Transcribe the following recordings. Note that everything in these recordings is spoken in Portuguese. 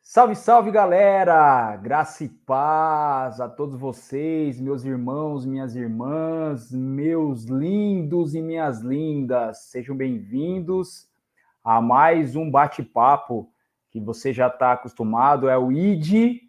Salve, salve, galera! Graça e paz a todos vocês, meus irmãos, minhas irmãs, meus lindos e minhas lindas. Sejam bem-vindos a mais um bate-papo que você já está acostumado, é o ID,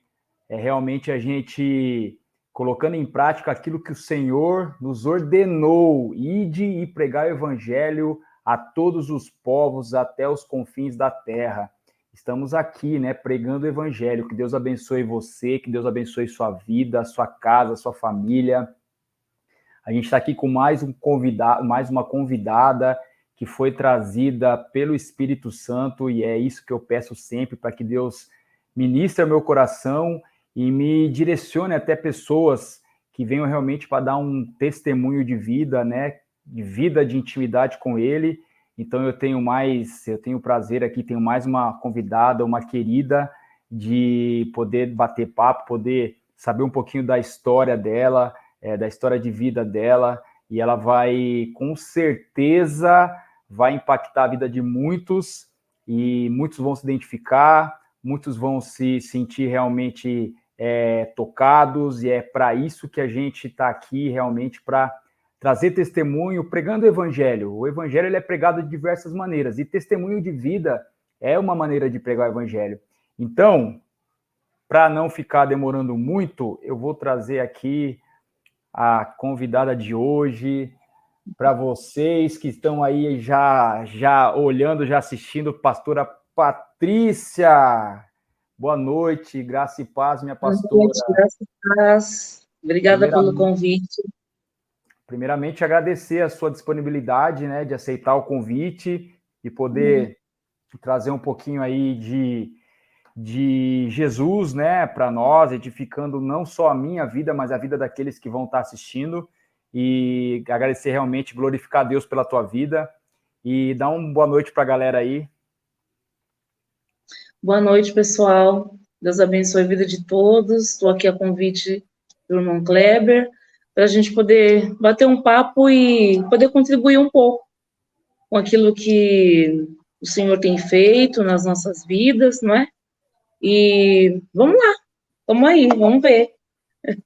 é realmente a gente colocando em prática aquilo que o Senhor nos ordenou, ide e pregar o evangelho a todos os povos, até os confins da terra. Estamos aqui, né, pregando o evangelho. Que Deus abençoe você, que Deus abençoe sua vida, sua casa, sua família. A gente está aqui com mais uma convidada que foi trazida pelo Espírito Santo, e é isso que eu peço sempre, para que Deus ministre meu coração e me direcione até pessoas que venham realmente para dar um testemunho de vida, né, de intimidade com Ele. Então eu tenho o prazer aqui, tenho mais uma convidada, uma querida, de poder bater papo, poder saber um pouquinho da história dela, da história de vida dela, e ela vai, com certeza, vai impactar a vida de muitos, e muitos vão se identificar, muitos vão se sentir realmente tocados, e é para isso que a gente está aqui, realmente, para trazer testemunho, pregando o evangelho. O evangelho ele é pregado de diversas maneiras, e testemunho de vida é uma maneira de pregar o evangelho. Então, para não ficar demorando muito, eu vou trazer aqui a convidada de hoje, para vocês que estão aí já olhando, já assistindo, pastora Patrícia. Boa noite, graça e paz, minha pastora. Boa noite, graça e paz. Obrigada pelo convite. Primeiramente, agradecer a sua disponibilidade, né, de aceitar o convite e poder trazer um pouquinho aí de Jesus, né, para nós, edificando não só a minha vida, mas a vida daqueles que vão estar assistindo, e agradecer realmente, glorificar a Deus pela tua vida, e dar uma boa noite para a galera aí. Boa noite, pessoal. Deus abençoe a vida de todos. Estou aqui a convite do irmão Kleber, para a gente poder bater um papo e poder contribuir um pouco com aquilo que o Senhor tem feito nas nossas vidas, não é? E vamos lá, vamos aí, vamos ver.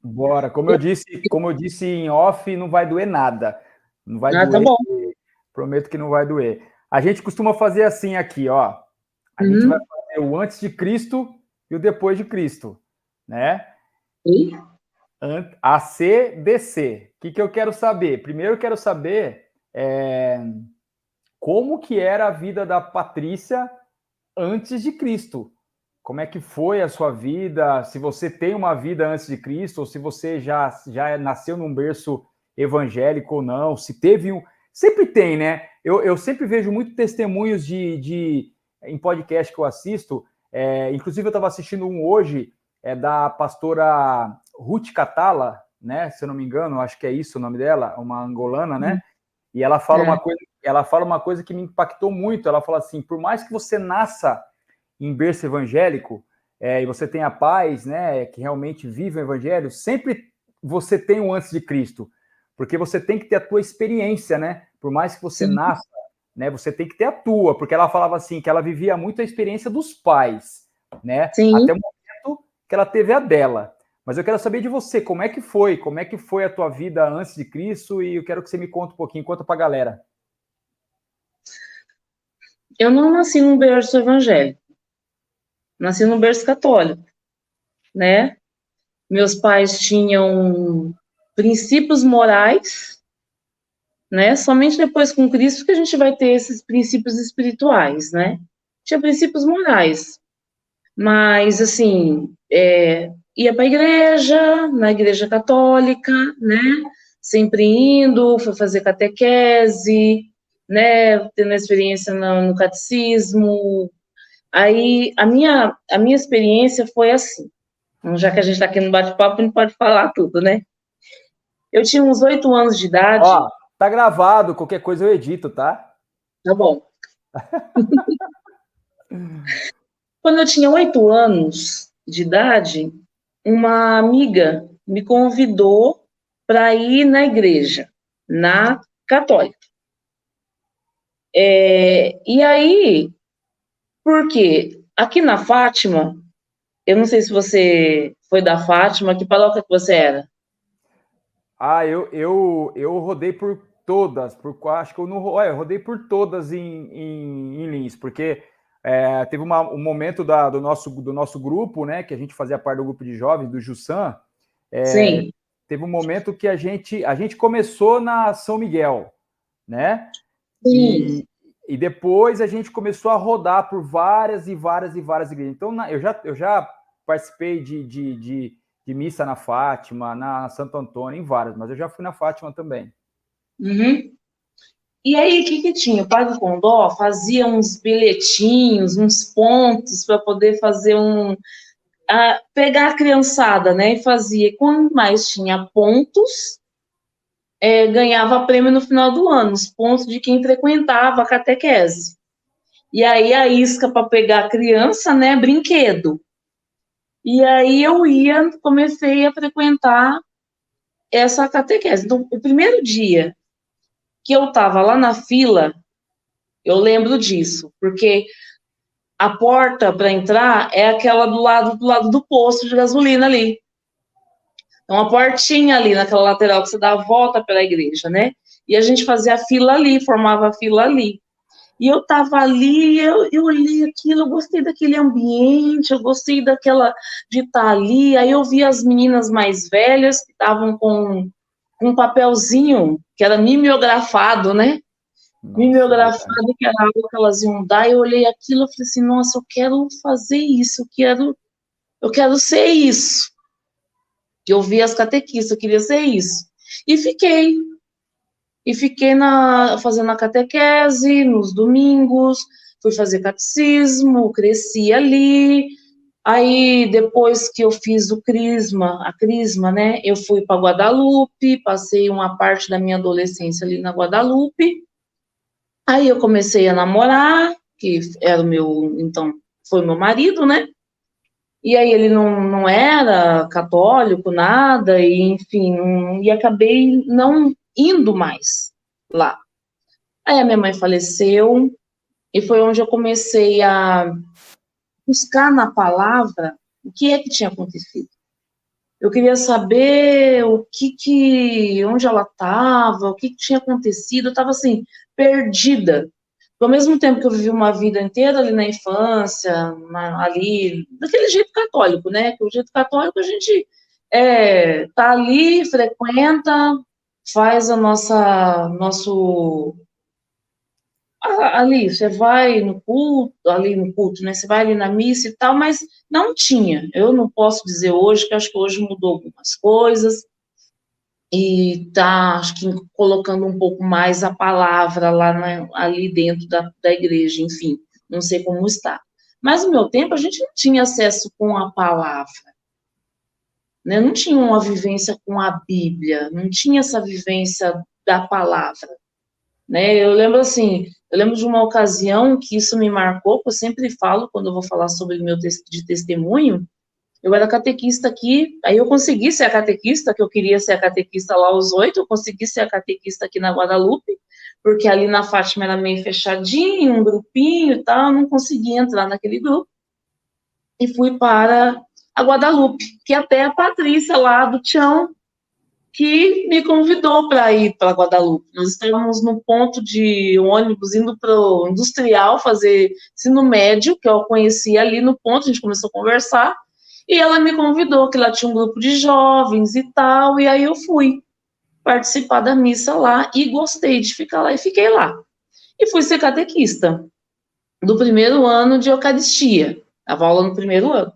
Bora, como eu disse em off, não vai doer nada. Não vai doer. Tá bom. Prometo que não vai doer. A gente costuma fazer assim aqui, ó. A gente vai fazer o antes de Cristo e o depois de Cristo, né? E? ACDC. O que eu quero saber? Primeiro eu quero saber como que era a vida da Patrícia antes de Cristo. Como é que foi a sua vida? Se você tem uma vida antes de Cristo, ou se você já nasceu num berço evangélico ou não, se teve um... Sempre tem, né? Eu sempre vejo muitos testemunhos em podcast que eu assisto, inclusive eu estava assistindo um hoje, da pastora Ruth Catala, né? Se eu não me engano, acho que é isso o nome dela, uma angolana, né? E ela fala uma coisa que me impactou muito. Ela fala assim: por mais que você nasça em berço evangélico, e você tenha pais, né, que realmente vivem o evangelho, sempre você tem um antes de Cristo, porque você tem que ter a tua experiência, né? Por mais que você nasça, né, você tem que ter a tua, porque ela falava assim, que ela vivia muito a experiência dos pais, né? Sim. Até o momento que ela teve a dela. Mas eu quero saber de você, como é que foi a tua vida antes de Cristo, e eu quero que você me conte um pouquinho, conta pra galera. Eu não nasci num berço evangélico, nasci num berço católico, né? Meus pais tinham princípios morais, né? Somente depois com Cristo que a gente vai ter esses princípios espirituais, né? Tinha princípios morais, mas assim, ia para a igreja, na igreja católica, né? Sempre indo, foi fazer catequese, né? Tendo experiência no catecismo. Aí a minha experiência foi assim. Já que a gente está aqui no bate-papo, não pode falar tudo, né? Eu tinha uns 8 anos de idade. Ó, tá gravado, qualquer coisa eu edito, tá? Tá bom. Quando eu tinha 8 anos de idade, uma amiga me convidou para ir na igreja, na católica. E aí, por quê? Aqui na Fátima, Eu não sei se você foi da Fátima, que paróquia que você era? Eu rodei por todas, acho que eu não eu rodei por todas em Lins, porque teve um momento do nosso grupo, né, que a gente fazia parte do grupo de jovens, do Jussan, Sim. teve um momento que a gente começou na São Miguel, né? Sim. E depois a gente começou a rodar por várias e várias e várias igrejas. Então, eu já participei de missa na Fátima, na Santo Antônio, em várias, mas eu já fui na Fátima também. Uhum. E aí, o que que tinha? O Padre Condó fazia uns bilhetinhos, uns pontos para poder fazer pegar a criançada, né? E fazia. Quanto mais tinha pontos, ganhava prêmio no final do ano, os pontos de quem frequentava a catequese. E aí a isca para pegar a criança, né? Brinquedo. E aí comecei a frequentar essa catequese. Então, o primeiro dia que eu estava lá na fila, eu lembro disso, porque a porta para entrar é aquela do lado do posto de gasolina ali. Então, uma portinha ali, naquela lateral que você dá a volta pela igreja, né? E a gente fazia a fila ali, formava a fila ali. E eu estava ali, eu olhei aquilo, eu gostei daquele ambiente, eu gostei de estar ali. Aí eu vi as meninas mais velhas que estavam com um papelzinho que era mimeografado, né? Nossa, é verdade. Mimeografado, que era algo que elas iam dar. Eu olhei aquilo e falei assim, nossa, eu quero fazer isso, eu quero ser isso. Que eu vi as catequistas, eu queria ser isso. E fiquei. E fiquei fazendo a catequese nos domingos, fui fazer catecismo, cresci ali. Aí, depois que eu fiz a crisma, né, eu fui para Guadalupe, passei uma parte da minha adolescência ali na Guadalupe. Aí eu comecei a namorar, que era então, foi meu marido, né? E aí ele não era católico, nada, e enfim, e acabei não indo mais lá. Aí a minha mãe faleceu, e foi onde eu comecei a buscar na palavra o que é que tinha acontecido. Eu queria saber onde ela estava, o que tinha acontecido. Eu estava assim, perdida. Ao mesmo tempo que eu vivi uma vida inteira ali na infância, ali, daquele jeito católico, né? Que o jeito católico a gente tá ali, frequenta, faz nosso ali, você vai no culto, ali no culto, né? Você vai ali na missa e tal, mas não tinha. Eu não posso dizer hoje, que acho que hoje mudou algumas coisas e tá, acho que colocando um pouco mais a palavra lá ali dentro da igreja, enfim, não sei como está. Mas no meu tempo a gente não tinha acesso com a palavra, né? Não tinha uma vivência com a Bíblia, não tinha essa vivência da palavra, né? Eu lembro de uma ocasião que isso me marcou, que eu sempre falo quando eu vou falar sobre o meu de testemunho. Eu era catequista aqui, aí eu consegui ser a catequista, que eu queria ser a catequista lá aos 8, eu consegui ser a catequista aqui na Guadalupe, porque ali na Fátima era meio fechadinho, um grupinho e tal, eu não conseguia entrar naquele grupo, e fui para a Guadalupe, que até a Patrícia lá do Tião, que me convidou para ir para Guadalupe. Nós estávamos no ponto de ônibus indo para o Industrial fazer ensino médio, que eu conheci ali no ponto, a gente começou a conversar, e ela me convidou, que lá tinha um grupo de jovens e tal, e aí eu fui participar da missa lá e gostei de ficar lá e fiquei lá. E fui ser catequista do primeiro ano de Eucaristia, dava aula no primeiro ano.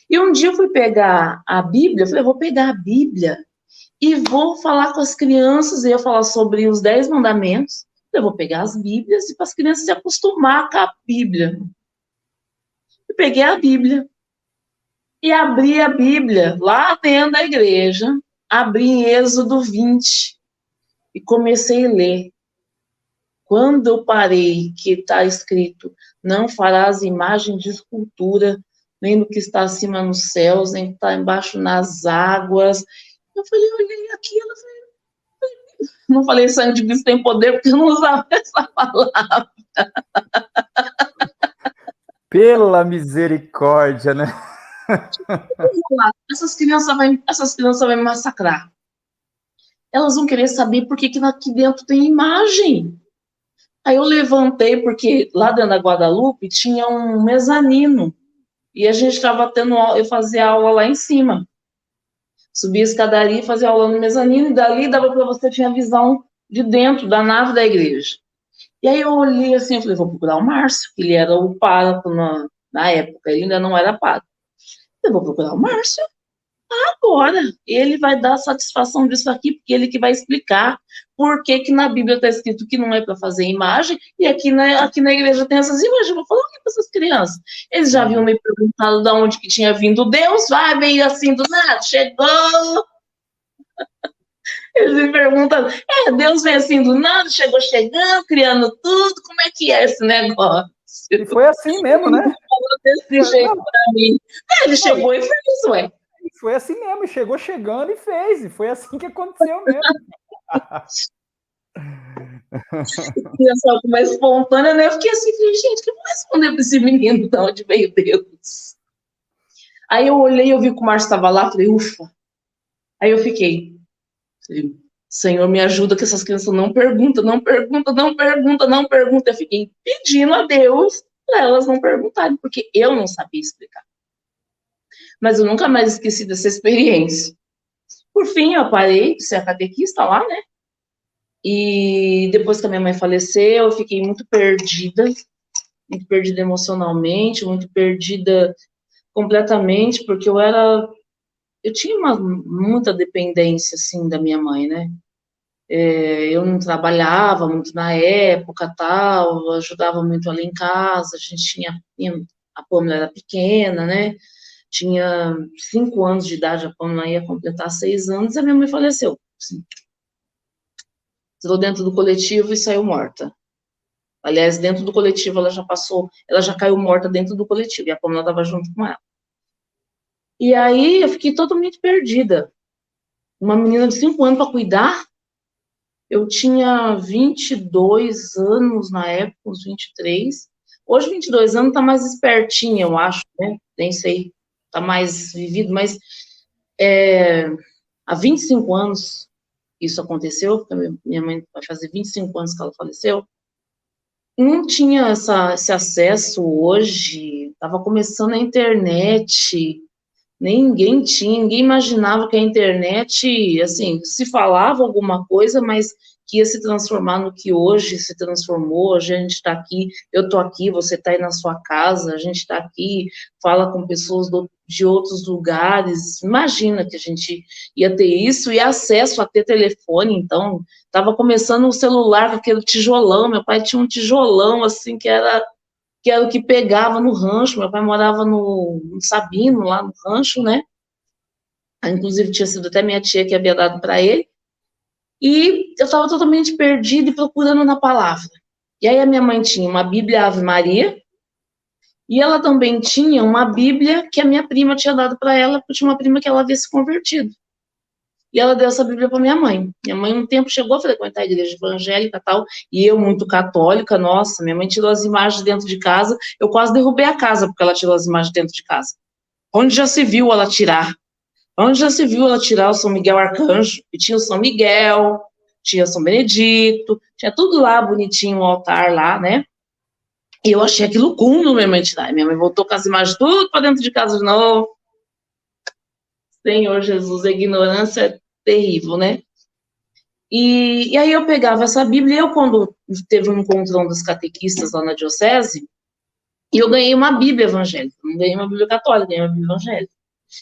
E um dia eu fui pegar a Bíblia, eu falei, vou pegar a Bíblia e vou falar com as crianças, e eu falar sobre os 10 mandamentos. Eu vou pegar as Bíblias e para as crianças se acostumar com a Bíblia. Eu peguei a Bíblia e abri a Bíblia lá dentro da igreja, abri em Êxodo 20 e comecei a ler. Quando eu parei, que está escrito, não farás imagem de escultura, nem do que está acima nos céus, nem do que está embaixo nas águas. Eu falei, eu olhei aquilo, eu falei, não falei sangue de Cristo tem poder, porque eu não usava essa palavra. Pela misericórdia, né? Essas crianças vão me massacrar. Elas vão querer saber por que aqui dentro tem imagem. Aí eu levantei, porque lá dentro da Guadalupe tinha um mezanino. E a gente estava eu fazia aula lá em cima. Subia a escadaria e fazia aula no mezanino, e dali dava para você ter a visão de dentro da nave da igreja. E aí eu olhei assim, eu falei, vou procurar o Márcio, que ele era o pároco na época, ele ainda não era pároco. Eu vou procurar o Márcio agora. Ele vai dar satisfação disso aqui, porque ele que vai explicar por que na Bíblia está escrito que não é para fazer imagem, e aqui na igreja tem essas imagens. Eu vou falar o que para essas crianças? Eles já haviam me perguntado de onde que tinha vindo Deus, veio assim do nada, chegou. Eles me perguntam, Deus vem assim do nada, chegou chegando, criando tudo, como é que é esse negócio? E foi assim mesmo, né? Desse jeito para mim. Ele chegou e fez, ué. Foi assim mesmo, chegou chegando e fez, e foi assim que aconteceu mesmo. Criança mais espontânea, né? Eu fiquei assim, gente, o que eu vou responder para esse menino de onde veio Deus? Aí eu olhei, eu vi que o Márcio estava lá, falei, ufa. Aí eu fiquei, Senhor, me ajuda que essas crianças não perguntam. Eu fiquei pedindo a Deus para elas não perguntarem, porque eu não sabia explicar. Mas eu nunca mais esqueci dessa experiência. Por fim, eu parei de ser a catequista lá, né? E depois que a minha mãe faleceu, eu fiquei muito perdida emocionalmente, muito perdida completamente, porque eu tinha muita dependência, assim, da minha mãe, né? Eu não trabalhava muito na época, tal, ajudava muito ela em casa, a gente a Pâmela era pequena, né? Tinha 5 anos de idade, a Pâmela ia completar 6 anos, e a minha mãe faleceu. Assim. Entrou dentro do coletivo e saiu morta. Aliás, dentro do coletivo ela já caiu morta dentro do coletivo, e a Pâmela estava junto com ela. E aí eu fiquei totalmente perdida. Uma menina de 5 anos para cuidar. Eu tinha 22 anos na época, uns 23. Hoje, 22 anos, tá mais espertinha, eu acho, né? Nem sei, tá mais vivido, mas há 25 anos isso aconteceu, porque minha mãe vai fazer 25 anos que ela faleceu. Não tinha esse acesso hoje, estava começando a internet, ninguém imaginava que a internet, assim, se falava alguma coisa, mas que ia se transformar no que hoje se transformou. Hoje a gente está aqui, eu estou aqui, você está aí na sua casa, a gente está aqui, fala com pessoas de outros lugares. Imagina que a gente ia ter isso e acesso a ter telefone, então, estava começando o celular com aquele tijolão, meu pai tinha um tijolão, assim, que era o que pegava no rancho. Meu pai morava no Sabino, lá no rancho, né? Inclusive, tinha sido até minha tia que havia dado para ele. E eu estava totalmente perdida e procurando na palavra. E aí a minha mãe tinha uma Bíblia Ave Maria, e ela também tinha uma Bíblia que a minha prima tinha dado para ela, porque tinha uma prima que ela havia se convertido. E ela deu essa Bíblia para minha mãe. Minha mãe, um tempo, chegou a frequentar a igreja evangélica e tal, e eu, muito católica, nossa, minha mãe tirou as imagens dentro de casa, eu quase derrubei a casa, porque ela tirou as imagens dentro de casa. Onde já se viu ela tirar? Onde já se viu ela tirar o São Miguel Arcanjo? E tinha o São Miguel, tinha o São Benedito, tinha tudo lá bonitinho, o altar lá, né? E eu achei aquilo cúmulo, minha mãe tirar. Minha mãe voltou com as imagens tudo para dentro de casa de novo. Senhor Jesus, a ignorância é terrível, né? E aí eu pegava essa Bíblia, e eu, quando teve um encontrão dos catequistas lá na diocese, e eu ganhei uma Bíblia evangélica, não ganhei uma Bíblia católica, ganhei uma Bíblia evangélica.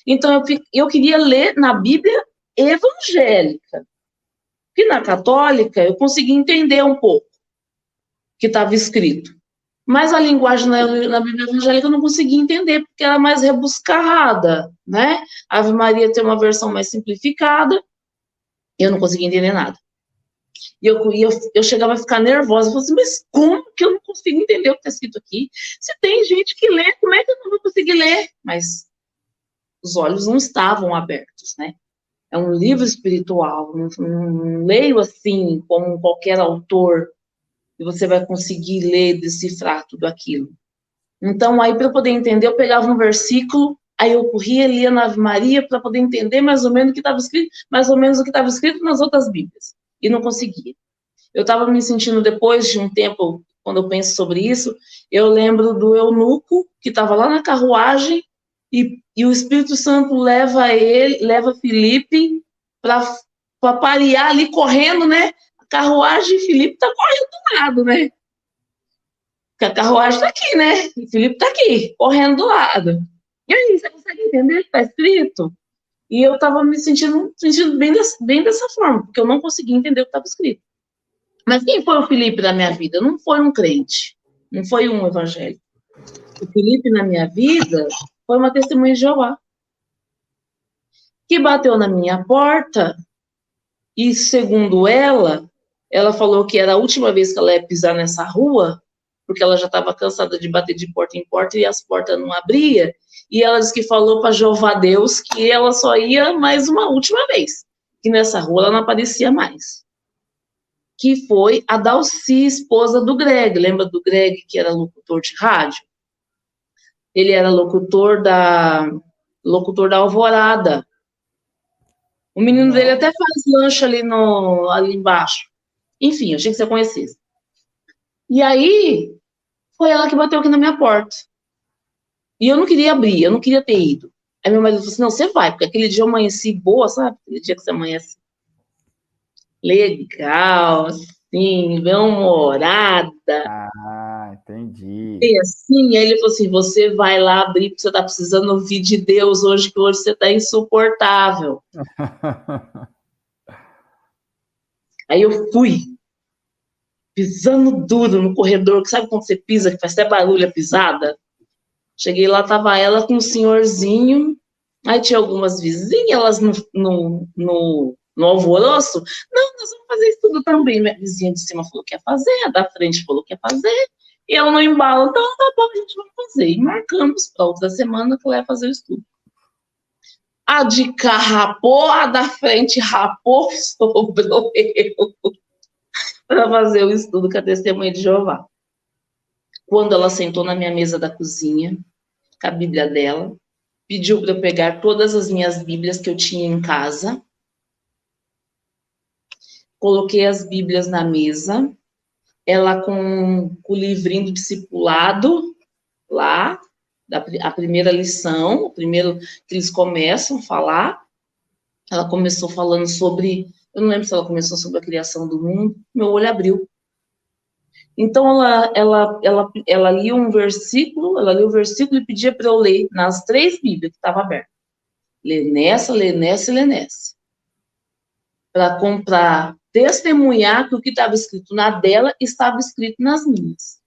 Então eu queria ler na Bíblia evangélica. Porque na católica eu consegui entender um pouco o que estava escrito. Mas a linguagem na Bíblia evangélica eu não conseguia entender, porque era mais rebuscada, né? A Ave Maria tem uma versão mais simplificada, e eu não conseguia entender nada. E eu chegava a ficar nervosa, eu falava assim, mas como que eu não consigo entender o que está escrito aqui? Se tem gente que lê, como é que eu não vou conseguir ler? Mas os olhos não estavam abertos, né? É um livro espiritual, não leio assim como qualquer autor, e você vai conseguir ler, decifrar tudo aquilo. Então, aí, para eu poder entender, eu pegava um versículo, Aí eu corria, lia na Ave Maria para poder entender mais ou menos o que estava escrito, mais ou menos o que estava escrito nas outras Bíblias. E não conseguia. Eu estava me sentindo, depois de um tempo, quando eu penso sobre isso, eu lembro do eunuco, que estava lá na carruagem, e o Espírito Santo leva Felipe para parear ali, correndo, né? A carruagem, e Felipe está correndo do lado, né? Porque a carruagem está aqui, né? E Felipe está aqui, correndo do lado. E aí, você consegue entender o que está escrito? E eu estava me sentindo bem dessa forma, porque eu não conseguia entender o que estava escrito. Mas quem foi o Felipe na minha vida? Não foi um crente, não foi um evangélico. O Felipe na minha vida foi uma testemunha de Jeová, que bateu na minha porta e, segundo ela falou que era a última vez que ela ia pisar nessa rua, porque ela já estava cansada de bater de porta em porta e as portas não abriam. E ela disse que falou para Jeová Deus que ela só ia mais uma última vez, que nessa rua ela não aparecia mais. Que foi a Dalci, esposa do Greg. Lembra do Greg, que era locutor de rádio? Ele era locutor da Alvorada. O menino dele até faz lanche ali embaixo. Enfim, achei que você conhecesse. E aí, foi ela que bateu aqui na minha porta. E eu não queria abrir, eu não queria ter ido. Aí meu marido falou assim, não, você vai, porque aquele dia eu amanheci boa, sabe? Aquele dia que você amanhece legal, assim, bem-humorada. Ah, entendi. E assim, aí ele falou assim, você vai lá abrir, porque você tá precisando ouvir de Deus hoje, que hoje você tá insuportável. Aí eu fui, pisando duro no corredor, que sabe quando você pisa, que faz até barulho a pisada? Cheguei lá, tava ela com um senhorzinho, aí tinha algumas vizinhas no alvoroço. Não, nós vamos fazer isso tudo também. Minha vizinha de cima falou que ia fazer, a da frente falou que ia fazer, e ela não embala. Então, tá bom, a gente vai fazer. E marcamos para outra semana que ela ia fazer o estudo. A de cá rapou, a da frente rapou, sobrou eu para fazer o estudo com a testemunha de Jeová. Quando ela sentou na minha mesa da cozinha, com a Bíblia dela, pediu para eu pegar todas as minhas Bíblias que eu tinha em casa, coloquei as Bíblias na mesa, ela com o livrinho do discipulado lá, a primeira lição, o primeiro que eles começam a falar, ela começou falando sobre, eu não lembro se ela começou sobre a criação do mundo, meu olho abriu. Então, ela lia um versículo, ela lia o versículo e pedia para eu ler nas 3 Bíblias que estavam abertas. Ler nessa, ler nessa e ler nessa. Para testemunhar que o que estava escrito na dela estava escrito nas minhas.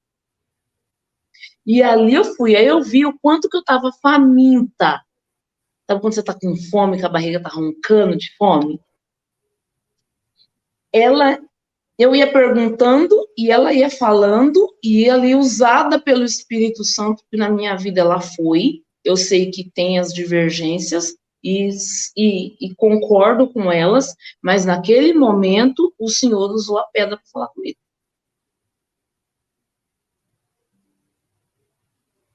E ali eu fui, aí eu vi o quanto que eu estava faminta. Sabe quando você está com fome, que a barriga está roncando de fome? Eu ia perguntando e ela ia falando e ali usada pelo Espírito Santo, que na minha vida ela foi. Eu sei que tem as divergências e concordo com elas, mas naquele momento o Senhor usou a pedra para falar comigo.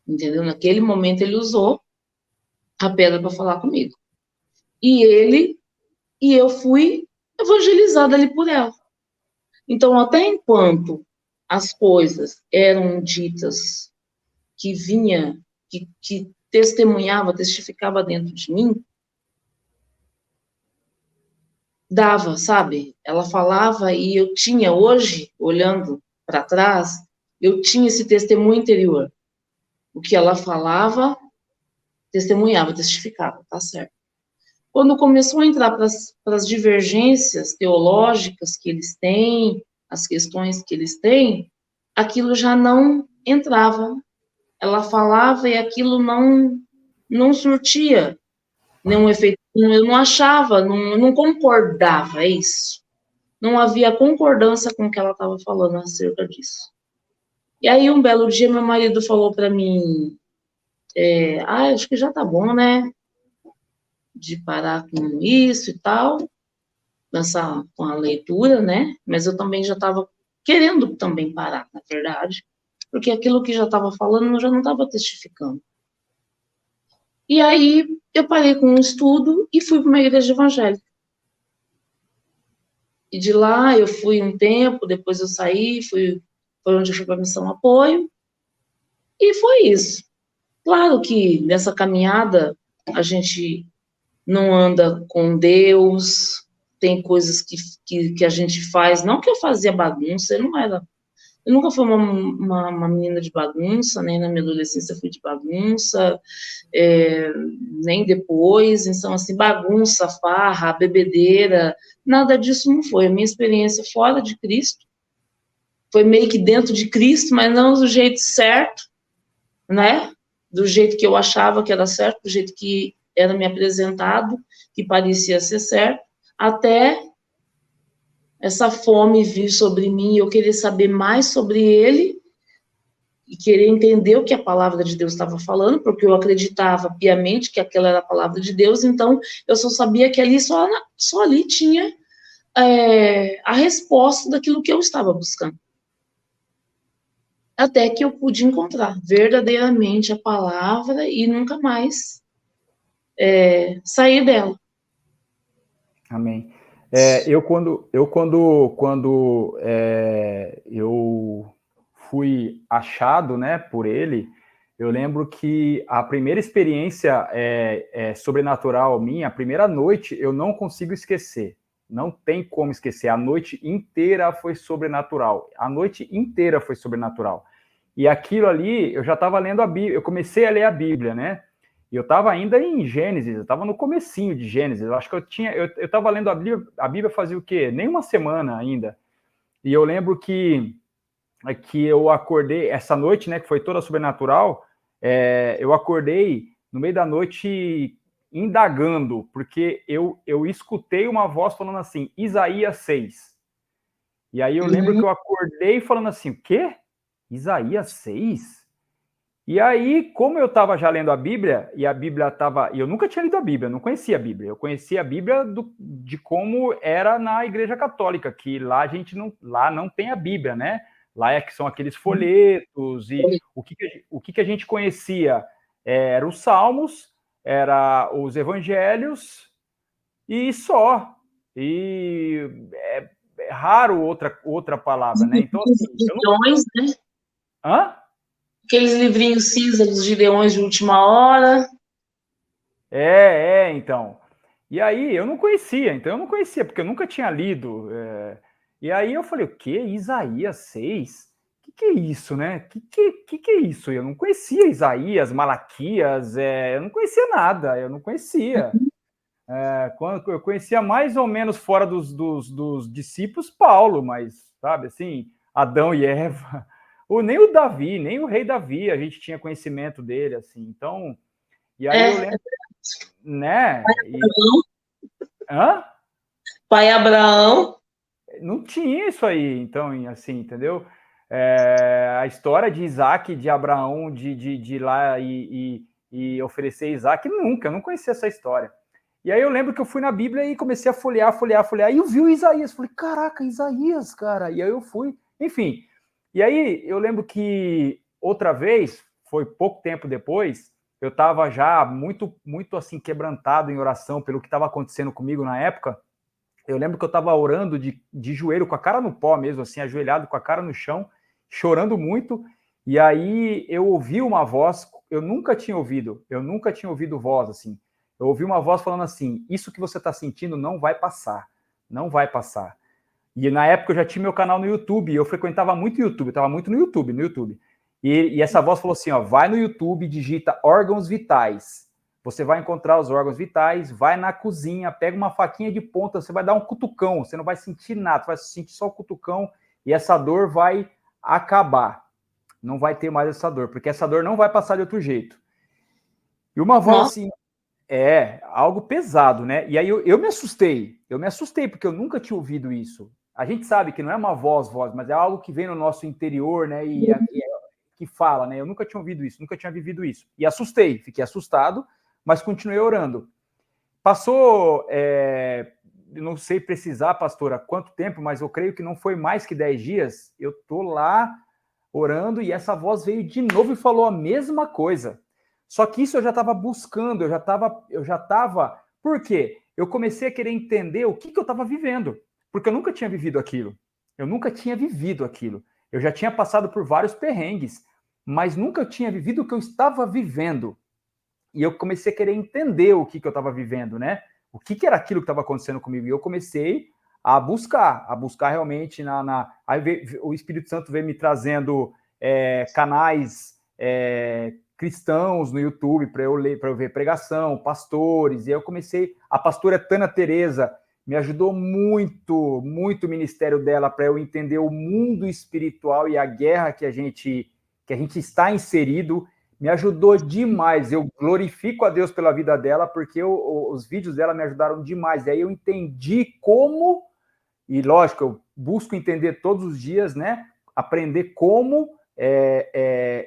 Entendeu? Naquele momento ele usou a pedra para falar comigo. E eu fui evangelizada ali por ela. Então, até enquanto as coisas eram ditas que vinha, que testemunhava, testificava dentro de mim, dava, sabe? Ela falava e eu tinha hoje, olhando para trás, eu tinha esse testemunho interior. O que ela falava, testemunhava, testificava, tá certo. Quando começou a entrar para as divergências teológicas que eles têm, as questões que eles têm, aquilo já não entrava. Ela falava e aquilo não surtia nenhum efeito. Eu não achava, não concordava, é isso. Não havia concordância com o que ela estava falando acerca disso. E aí, um belo dia, meu marido falou para mim, acho que já tá bom, né? De parar com isso e tal, começar com a leitura, né? Mas eu também já estava querendo também parar, na verdade, porque aquilo que já estava falando eu já não estava testificando. E aí eu parei com o estudo e fui para uma igreja evangélica. E de lá eu fui um tempo, depois eu saí, foi onde eu fui para a missão apoio, e foi isso. Claro que nessa caminhada a gente não anda com Deus, tem coisas que a gente faz, não que eu fazia bagunça, eu nunca fui uma menina de bagunça, nem na minha adolescência fui de bagunça, nem depois, então assim, bagunça, farra, bebedeira, nada disso não foi. A minha experiência fora de Cristo foi meio que dentro de Cristo, mas não do jeito certo, né? Do jeito que eu achava que era certo, do jeito que era me apresentado, que parecia ser certo, até essa fome vir sobre mim, eu querer saber mais sobre ele e querer entender o que a palavra de Deus estava falando, porque eu acreditava piamente que aquela era a palavra de Deus, então eu só sabia que ali só ali tinha a resposta daquilo que eu estava buscando. Até que eu pude encontrar verdadeiramente a palavra e nunca mais sair dela. Amém. Eu fui achado, né, por ele, eu lembro que a primeira experiência sobrenatural minha, a primeira noite, eu não consigo esquecer. Não tem como esquecer. A noite inteira foi sobrenatural. A noite inteira foi sobrenatural. E aquilo ali, eu já estava lendo a Bíblia, eu comecei a ler a Bíblia, né? E eu estava ainda em Gênesis, eu estava no comecinho de Gênesis. Eu acho que eu estava lendo a Bíblia fazia o quê? Nem uma semana ainda. E eu lembro que eu acordei essa noite, né, que foi toda sobrenatural, eu acordei no meio da noite indagando, porque eu escutei uma voz falando assim, Isaías 6. E aí eu lembro que eu acordei falando assim, o quê? Isaías 6? E aí, como eu estava já lendo a Bíblia, e a Bíblia estava... E eu nunca tinha lido a Bíblia, eu não conhecia a Bíblia. Eu conhecia a Bíblia de como era na Igreja Católica, que lá lá não tem a Bíblia, né? Lá que são aqueles folhetos, e o que a gente conhecia era os Salmos, era os Evangelhos, e só. E é raro outra palavra, né? Então, assim... Gideões, né? Hã? Aqueles livrinhos cinza dos Gideões de última hora. Então. E aí eu não conhecia, porque eu nunca tinha lido. E aí eu falei, o quê? Isaías 6? O que é isso, né? Que é isso? Eu não conhecia Isaías, Malaquias, eu não conhecia nada, eu não conhecia. Quando eu conhecia mais ou menos fora dos discípulos Paulo, mas, sabe, assim, Adão e Eva, nem o Davi, nem o rei Davi, a gente tinha conhecimento dele, assim, então, e aí eu lembro, né, Pai Abraão. Não tinha isso aí, então, assim, entendeu? A história de Isaac, de Abraão, de ir lá e oferecer Isaac, eu não conhecia essa história. E aí eu lembro que eu fui na Bíblia e comecei a folhear, e eu vi o Isaías, falei, caraca, Isaías, cara, e aí eu fui, enfim. E aí eu lembro que outra vez, foi pouco tempo depois, eu estava já muito, muito assim, quebrantado em oração pelo que estava acontecendo comigo na época. Eu lembro que eu estava orando de joelho, com a cara no pó mesmo, assim, ajoelhado, com a cara no chão, chorando muito, e aí eu ouvi uma voz, eu nunca tinha ouvido voz, assim, eu ouvi uma voz falando assim, isso que você está sentindo não vai passar, não vai passar. E na época eu já tinha meu canal no YouTube, eu frequentava muito o YouTube, eu estava muito no YouTube. E essa voz falou assim, ó, vai no YouTube, digita órgãos vitais, você vai encontrar os órgãos vitais, vai na cozinha, pega uma faquinha de ponta, você vai dar um cutucão, você não vai sentir nada, você vai sentir só o cutucão e essa dor vai acabar. Não vai ter mais essa dor, porque essa dor não vai passar de outro jeito. E uma voz assim, algo pesado, né? E aí eu me assustei, porque eu nunca tinha ouvido isso. A gente sabe que não é uma voz, mas é algo que vem no nosso interior, né? E que fala, né? Eu nunca tinha ouvido isso, nunca tinha vivido isso. E assustei, fiquei assustado, mas continuei orando. Passou, não sei precisar, pastora, quanto tempo, mas eu creio que não foi mais que 10 dias. Eu tô lá orando e essa voz veio de novo e falou a mesma coisa. Só que isso eu já estava buscando, eu já estava. Por quê? Eu comecei a querer entender o que eu estava vivendo, porque eu nunca tinha vivido aquilo. Eu nunca tinha vivido aquilo. Eu já tinha passado por vários perrengues, mas nunca tinha vivido o que eu estava vivendo. E eu comecei a querer entender o que eu estava vivendo, né? O que era aquilo que estava acontecendo comigo. E eu comecei a buscar realmente Aí o Espírito Santo veio me trazendo canais cristãos no YouTube para eu ler, para eu ver pregação, pastores. E aí eu comecei. A pastora Tana Teresa me ajudou muito, muito o ministério dela para eu entender o mundo espiritual e a guerra que a gente está inserido. Me ajudou demais. Eu glorifico a Deus pela vida dela, porque os vídeos dela me ajudaram demais. E aí eu entendi como, e lógico, eu busco entender todos os dias, né? Aprender como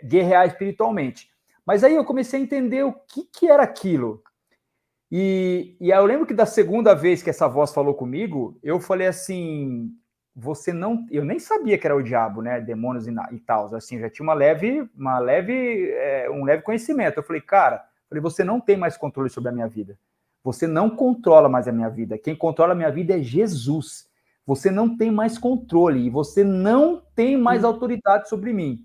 guerrear espiritualmente. Mas aí eu comecei a entender o que era aquilo. E aí eu lembro que da segunda vez que essa voz falou comigo, eu falei assim: você não. Eu nem sabia que era o diabo, né? Demônios e tal. Assim, já tinha um leve conhecimento. Eu falei, cara, você não tem mais controle sobre a minha vida. Você não controla mais a minha vida. Quem controla a minha vida é Jesus. Você não tem mais controle e você não tem mais autoridade sobre mim.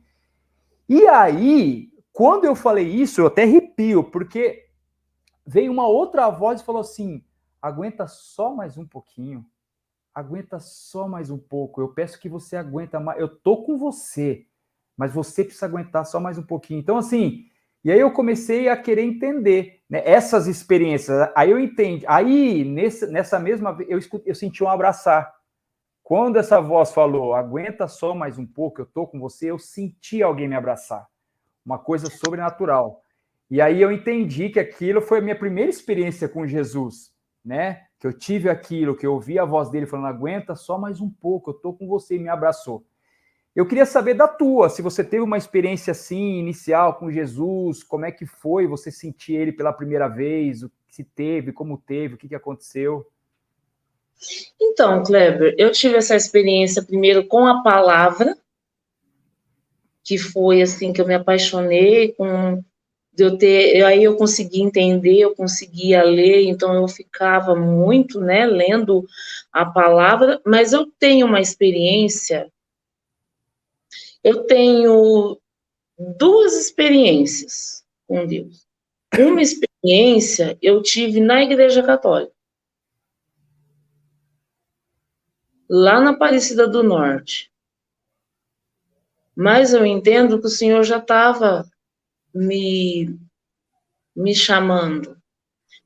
E aí, quando eu falei isso, eu até arrepio, porque veio uma outra voz e falou assim: aguenta só mais um pouquinho. Aguenta só mais um pouco. Eu peço que você aguenta mais. Eu tô com você, mas você precisa aguentar só mais um pouquinho. Então, assim, e aí eu comecei a querer entender, né, essas experiências. Aí eu entendi. Aí, nessa mesma vez, eu senti um abraçar. Quando essa voz falou, aguenta só mais um pouco, eu tô com você, eu senti alguém me abraçar. Uma coisa sobrenatural. E aí eu entendi que aquilo foi a minha primeira experiência com Jesus, né? Que eu tive aquilo, que eu ouvi a voz dele falando, aguenta só mais um pouco, eu tô com você, e me abraçou. Eu queria saber da tua, se você teve uma experiência assim, inicial com Jesus, como é que foi você sentir ele pela primeira vez, se teve, como teve, o que aconteceu? Então, Kleber, eu tive essa experiência primeiro com a palavra, que foi assim que eu me apaixonei com de eu ter, aí eu consegui entender, eu conseguia ler, então eu ficava muito, né, lendo a palavra, mas eu tenho uma experiência, eu tenho duas experiências com Deus. Uma experiência eu tive na Igreja Católica, lá na Aparecida do Norte. Mas eu entendo que o Senhor já estava me chamando.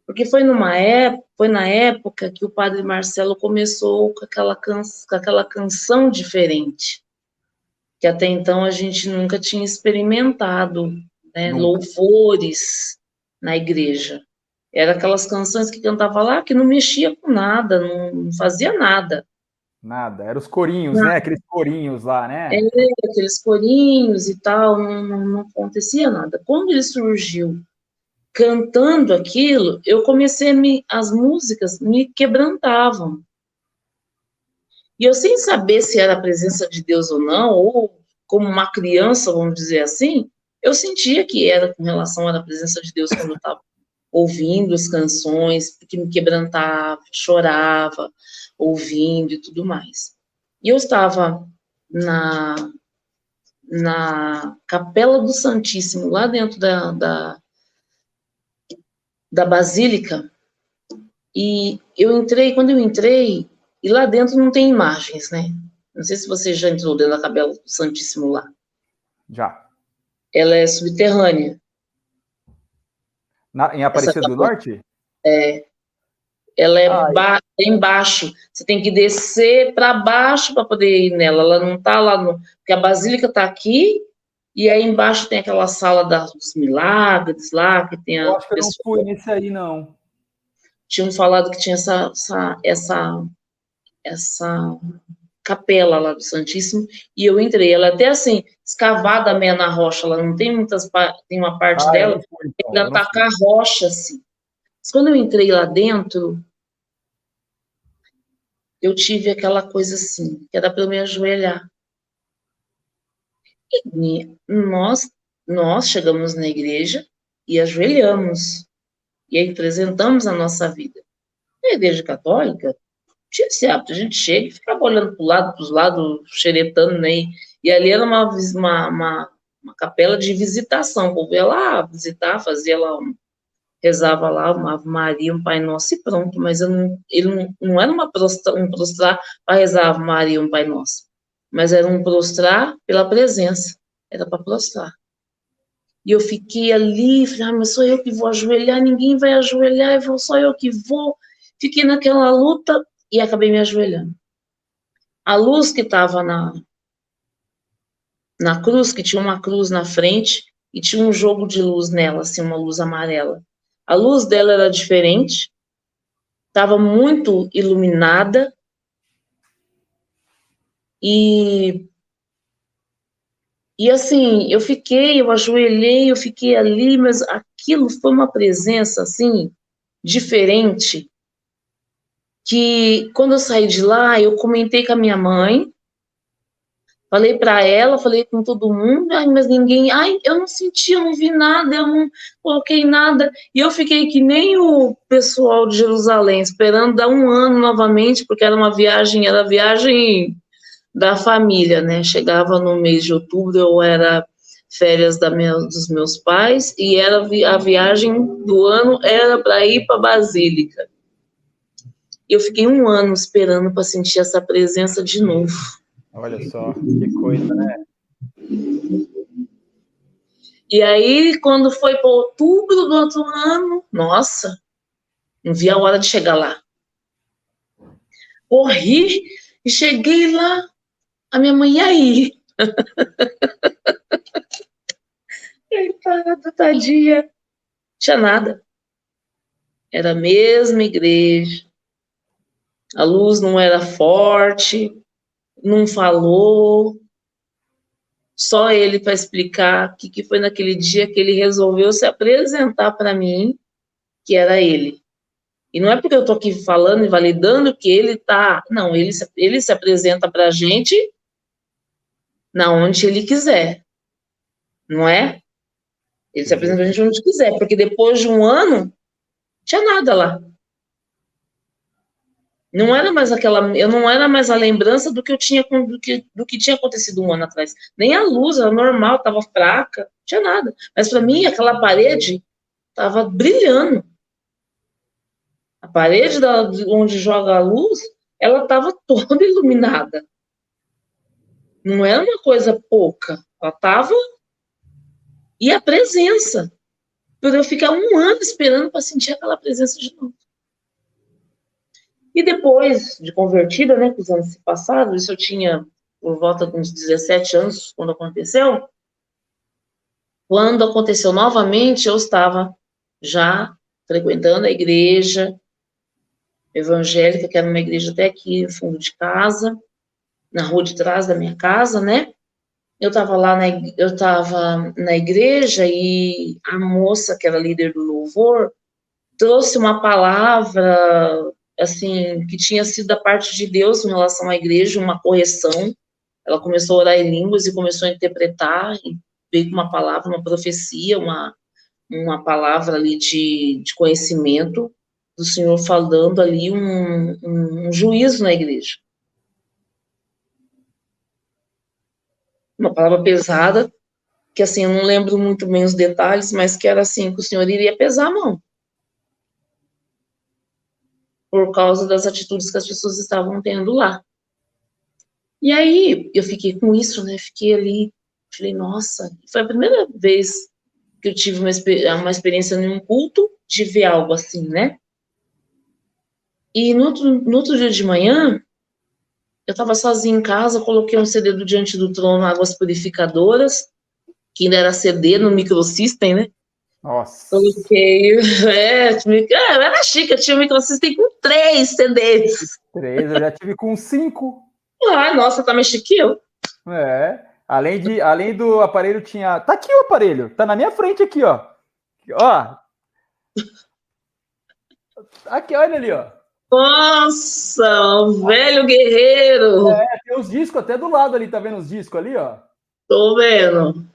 Porque foi na época que o Padre Marcelo começou com aquela canção diferente, que até então a gente nunca tinha experimentado, né, Nunca. louvores na igreja. Era aquelas canções que cantava lá, que não mexia com nada, não fazia nada. Nada, eram os corinhos, né? Nada. Aqueles corinhos lá, É, né? aqueles corinhos e tal, não acontecia nada. Quando ele surgiu cantando aquilo, eu comecei as músicas me quebrantavam. E eu, sem saber se era a presença de Deus ou não, ou como uma criança, vamos dizer assim, eu sentia que era com relação à presença de Deus quando eu estava ouvindo as canções, porque me quebrantava, chorava, ouvindo e tudo mais. E eu estava na, na Capela do Santíssimo, lá dentro da Basílica, e quando eu entrei, e lá dentro não tem imagens, né? Não sei se você já entrou dentro da Capela do Santíssimo lá. Já. Ela é subterrânea, Em essa Aparecida do capela. Norte? Ela é Ah, embaixo. Você tem que descer para baixo para poder ir nela. Ela não está lá no. Porque a Basílica está aqui, e aí embaixo tem aquela sala dos milagres lá, que tem eu a acho que eu não fui pessoa. nesse aí, não. Tinham falado que tinha essa capela lá do Santíssimo, e eu entrei. Ela é até assim, escavada meia na rocha, ela não tem tem uma parte Ah, eu não dela fui, que então. ainda Eu não tá com fui. a rocha, assim. Mas quando eu entrei lá dentro, eu tive aquela coisa assim, que era para eu me ajoelhar. E nós chegamos na igreja, e ajoelhamos, e aí apresentamos a nossa vida. Na igreja católica, tinha esse hábito, a gente chega e ficava olhando para os lados, xeretando, né? E ali era uma capela de visitação, o povo ia lá visitar, fazia lá, rezava lá uma Ave Maria, um Pai Nosso e pronto, mas ele não era um prostrar para rezar Ave Maria, um Pai Nosso, mas era um prostrar pela presença, era para prostrar. E eu fiquei ali, falei, mas sou eu que vou ajoelhar, ninguém vai ajoelhar, só eu que vou. Fiquei naquela luta e acabei me ajoelhando. A luz que estava na cruz, que tinha uma cruz na frente e tinha um jogo de luz nela, assim, uma luz amarela. A luz dela era diferente, estava muito iluminada e assim, eu ajoelhei, eu fiquei ali, mas aquilo foi uma presença, assim, diferente, que quando eu saí de lá, eu comentei com a minha mãe, falei para ela, falei com todo mundo, mas ninguém, eu não senti, eu não vi nada, eu não coloquei nada, e eu fiquei que nem o pessoal de Jerusalém, esperando dar um ano novamente, porque era a viagem da família, né? Chegava no mês de outubro, eu era férias dos meus pais, e era a viagem do ano era para ir para Basílica. Eu fiquei um ano esperando para sentir essa presença de novo. Olha só, que coisa, né? E aí, quando foi para outubro do outro ano, nossa, não vi a hora de chegar lá. Corri e cheguei lá. A minha mãe, e aí? Coitada, tadinha. Tinha nada. Era a mesma igreja. A luz não era forte, não falou. Só ele para explicar o que foi naquele dia que ele resolveu se apresentar para mim, que era ele. E não é porque eu estou aqui falando e validando que ele está... Não, ele se apresenta para a gente na onde ele quiser, não é? Ele se apresenta para a gente onde quiser, porque depois de um ano, não tinha nada lá. Não era mais eu não era mais a lembrança do que eu tinha, do que tinha acontecido um ano atrás. Nem a luz era normal, estava fraca, não tinha nada. Mas para mim, aquela parede estava brilhando. A parede onde joga a luz, ela estava toda iluminada. Não era uma coisa pouca, ela estava... E a presença, por eu ficar um ano esperando para sentir aquela presença de novo. E depois de convertida, né, que os anos se passaram, isso eu tinha por volta de uns 17 anos, quando aconteceu. Quando aconteceu novamente, eu estava já frequentando a igreja evangélica, que era uma igreja até aqui no fundo de casa, na rua de trás da minha casa, né? Eu estava na igreja e a moça, que era líder do louvor, trouxe uma palavra, assim, que tinha sido da parte de Deus em relação à igreja, uma correção. Ela começou a orar em línguas e começou a interpretar, e veio com uma palavra, uma profecia, uma palavra ali de conhecimento do Senhor falando ali um juízo na igreja. Uma palavra pesada, que assim, eu não lembro muito bem os detalhes, mas que era assim, que o Senhor iria pesar a mão. Por causa das atitudes que as pessoas estavam tendo lá. E aí, eu fiquei com isso, né? Fiquei ali, falei, nossa, foi a primeira vez que eu tive uma experiência em um culto de ver algo assim, né? E no outro dia de manhã, eu estava sozinha em casa, coloquei um CD do Diante do Trono, Águas Purificadoras, que ainda era CD no Microsystem, né? Nossa. Coloquei, eu era chique, eu tinha um Microsystem com 3 CDs. 3, eu já tive com 5. Ah, nossa, tá mais chique que eu. É. Além do aparelho tinha... Tá aqui o aparelho, tá na minha frente aqui, ó. Ó. Aqui, olha ali, ó. Nossa, um velho guerreiro. É, tem os discos até do lado ali, tá vendo os discos ali, ó? Tô vendo.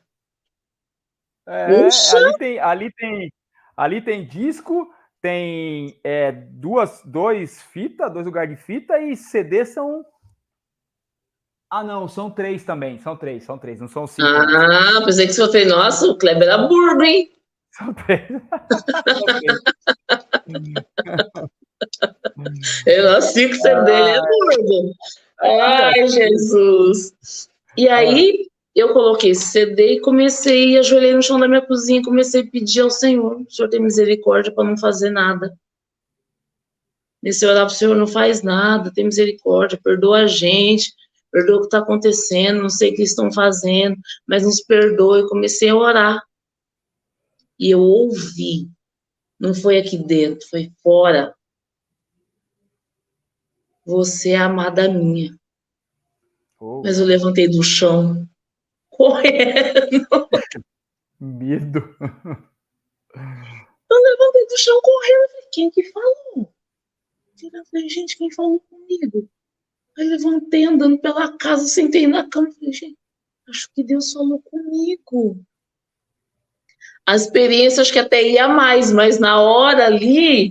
Puxa! Ali tem disco, tem dois lugares de fita e CD são. Ah, não, são três também. São três, não são cinco, não. Ah, pensei que você falou, nossa, o Kleber era burro, hein? São três. São três. Eu nasci com o CD dele é burro. Aí, ó. Ai, Jesus. E aí, eu coloquei esse CD e comecei, ajoelhei no chão da minha cozinha e comecei a pedir ao Senhor, o Senhor tem misericórdia para não fazer nada. Nesse orar para o Senhor, não faz nada, tem misericórdia, perdoa a gente, perdoa o que está acontecendo, não sei o que estão fazendo, mas nos perdoe. Comecei a orar. E eu ouvi, não foi aqui dentro, foi fora. Você é amada minha. Oh, Mas eu levantei do chão, correndo. Medo. Eu levantei do chão, correndo. Falei, quem que falou? Eu falei, gente, quem falou comigo? Aí levantei, andando pela casa, sentei na cama. Falei, gente, acho que Deus falou comigo. A experiência acho que até ia mais, mas na hora ali,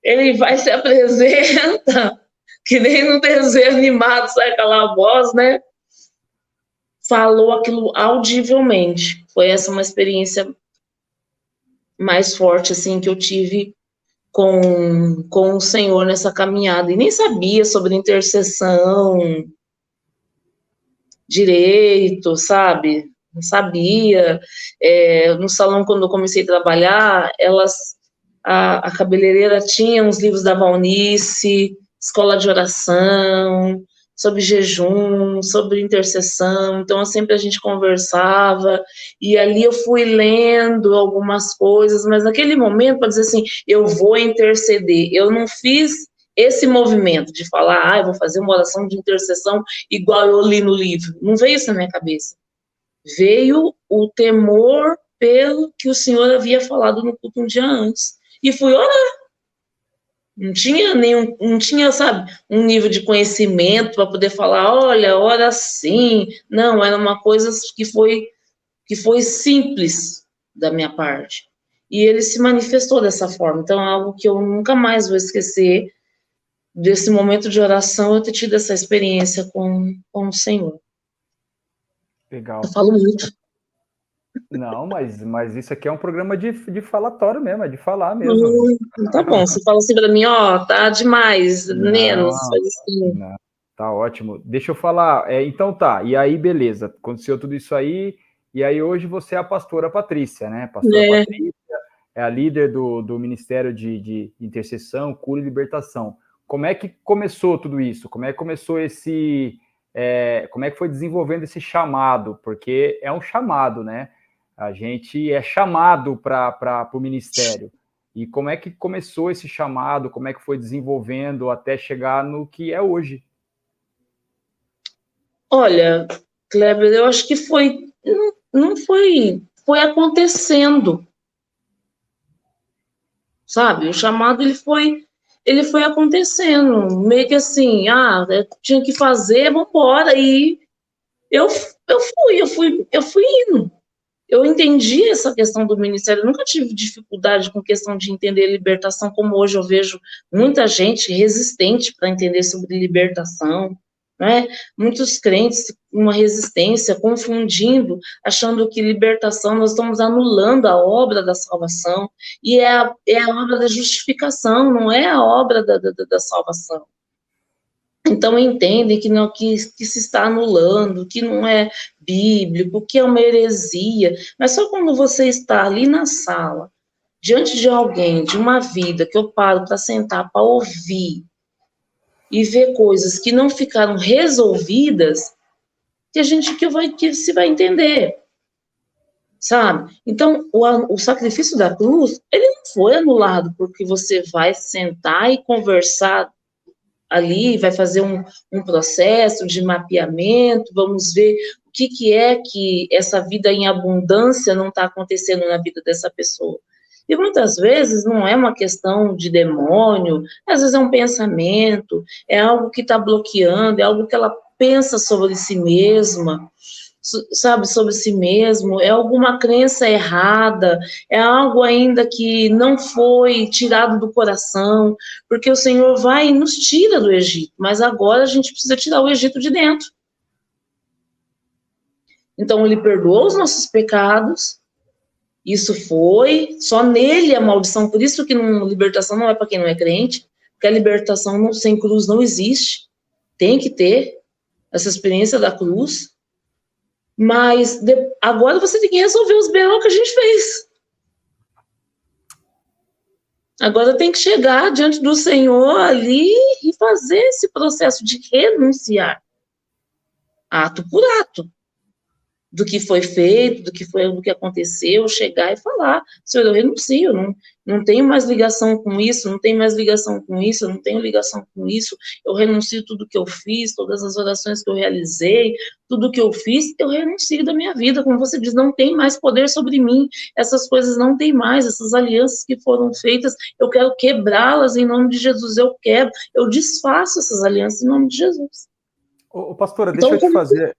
ele vai se apresenta, que nem no desenho animado, sai aquela voz, né? Falou aquilo audivelmente. Foi essa uma experiência mais forte, assim, que eu tive com o Senhor nessa caminhada. E nem sabia sobre intercessão direito, sabe? Não sabia. No salão, quando eu comecei a trabalhar, a cabeleireira tinha uns livros da Valnice, escola de oração, sobre jejum, sobre intercessão, então sempre a gente conversava, e ali eu fui lendo algumas coisas, mas naquele momento, para dizer assim, eu vou interceder, eu não fiz esse movimento de falar, eu vou fazer uma oração de intercessão igual eu li no livro, não veio isso na minha cabeça. Veio o temor pelo que o Senhor havia falado no culto um dia antes. E fui orar. Não tinha, sabe, um nível de conhecimento para poder falar, olha, ora assim. Não, era uma coisa que foi simples da minha parte. E ele se manifestou dessa forma. Então, é algo que eu nunca mais vou esquecer desse momento de oração, eu ter tido essa experiência com o Senhor. Legal. Eu falo muito. Não, mas isso aqui é um programa de falatório mesmo, é de falar mesmo. Tá bom, você fala assim pra mim, ó, tá demais, menos, Não, faz assim. não, tá ótimo. Deixa eu falar, então tá, e aí beleza, aconteceu tudo isso aí, e aí hoje você é a pastora Patrícia, né? Pastora Patrícia é a líder do Ministério de Intercessão, Cura e Libertação. Como é que começou tudo isso? Como é que começou como é que foi desenvolvendo esse chamado? Porque é um chamado, né? A gente é chamado para o ministério. E como é que começou esse chamado? Como é que foi desenvolvendo até chegar no que é hoje? Olha, Kleber, eu acho que não foi acontecendo, sabe? O chamado ele foi acontecendo, meio que assim, tinha que fazer, vamos embora. E eu fui indo. Eu entendi essa questão do ministério, eu nunca tive dificuldade com questão de entender libertação, como hoje eu vejo muita gente resistente para entender sobre libertação, né? Muitos crentes com uma resistência, confundindo, achando que libertação, nós estamos anulando a obra da salvação, e é a obra da justificação, não é a obra da salvação. Então entendem que não que se está anulando, que não é bíblico, que é uma heresia, mas só quando você está ali na sala, diante de alguém, de uma vida que eu paro para sentar, para ouvir e ver coisas que não ficaram resolvidas, que se vai entender, sabe? Então o sacrifício da cruz, ele não foi anulado porque você vai sentar e conversar ali, vai fazer um processo de mapeamento, vamos ver o que é que essa vida em abundância não está acontecendo na vida dessa pessoa. E muitas vezes não é uma questão de demônio, às vezes é um pensamento, é algo que está bloqueando, é algo que ela pensa sobre si mesma, sabe, sobre si mesmo, é alguma crença errada, é algo ainda que não foi tirado do coração, porque o Senhor vai e nos tira do Egito, mas agora a gente precisa tirar o Egito de dentro. Então, ele perdoou os nossos pecados, isso foi, só nele a maldição, por isso que libertação não é para quem não é crente, porque a libertação sem cruz não existe, tem que ter essa experiência da cruz, mas agora você tem que resolver os B.O. que a gente fez. Agora tem que chegar diante do Senhor ali e fazer esse processo de renunciar, ato por ato, do que foi feito, do que aconteceu, chegar e falar, Senhor, eu renuncio, não tenho mais ligação com isso, não tenho mais ligação com isso, eu não tenho ligação com isso, eu renuncio tudo que eu fiz, todas as orações que eu realizei, tudo que eu fiz, eu renuncio da minha vida, como você diz, não tem mais poder sobre mim, essas coisas não tem mais, essas alianças que foram feitas, eu quero quebrá-las em nome de Jesus, eu quebro, eu desfaço essas alianças em nome de Jesus. Pastora, deixa eu te fazer...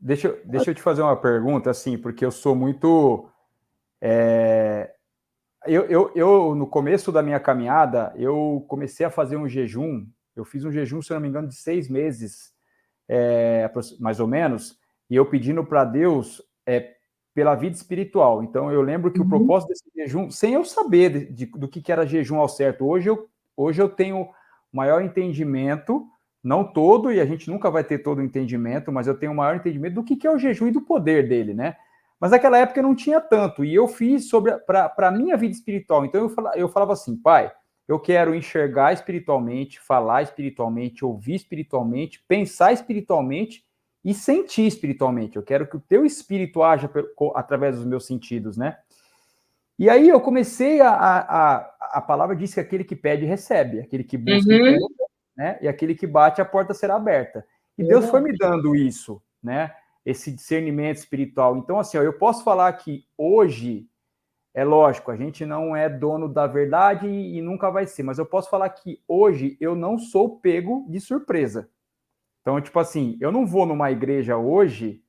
Deixa eu te fazer uma pergunta, assim, porque eu sou muito... Eu, no começo da minha caminhada, eu comecei a fazer um jejum, eu fiz um jejum, se eu não me engano, de 6 meses, mais ou menos, e eu pedindo para Deus pela vida espiritual. Então, eu lembro que o propósito desse jejum, sem eu saber do que era jejum ao certo, hoje eu tenho maior entendimento, não todo, e a gente nunca vai ter todo o entendimento, mas eu tenho o maior entendimento do que é o jejum e do poder dele, né? Mas naquela época eu não tinha tanto, e eu fiz para a minha vida espiritual. Então eu falava assim, Pai, eu quero enxergar espiritualmente, falar espiritualmente, ouvir espiritualmente, pensar espiritualmente e sentir espiritualmente. Eu quero que o teu espírito haja através dos meus sentidos, né? E aí eu comecei a palavra diz que aquele que pede recebe, aquele que busca encontra, né? E aquele que bate, a porta será aberta. E Deus foi me dando isso, né? Esse discernimento espiritual. Então, assim, eu posso falar que hoje, é lógico, a gente não é dono da verdade e nunca vai ser, mas eu posso falar que hoje eu não sou pego de surpresa. Então, tipo assim, eu não vou numa igreja hoje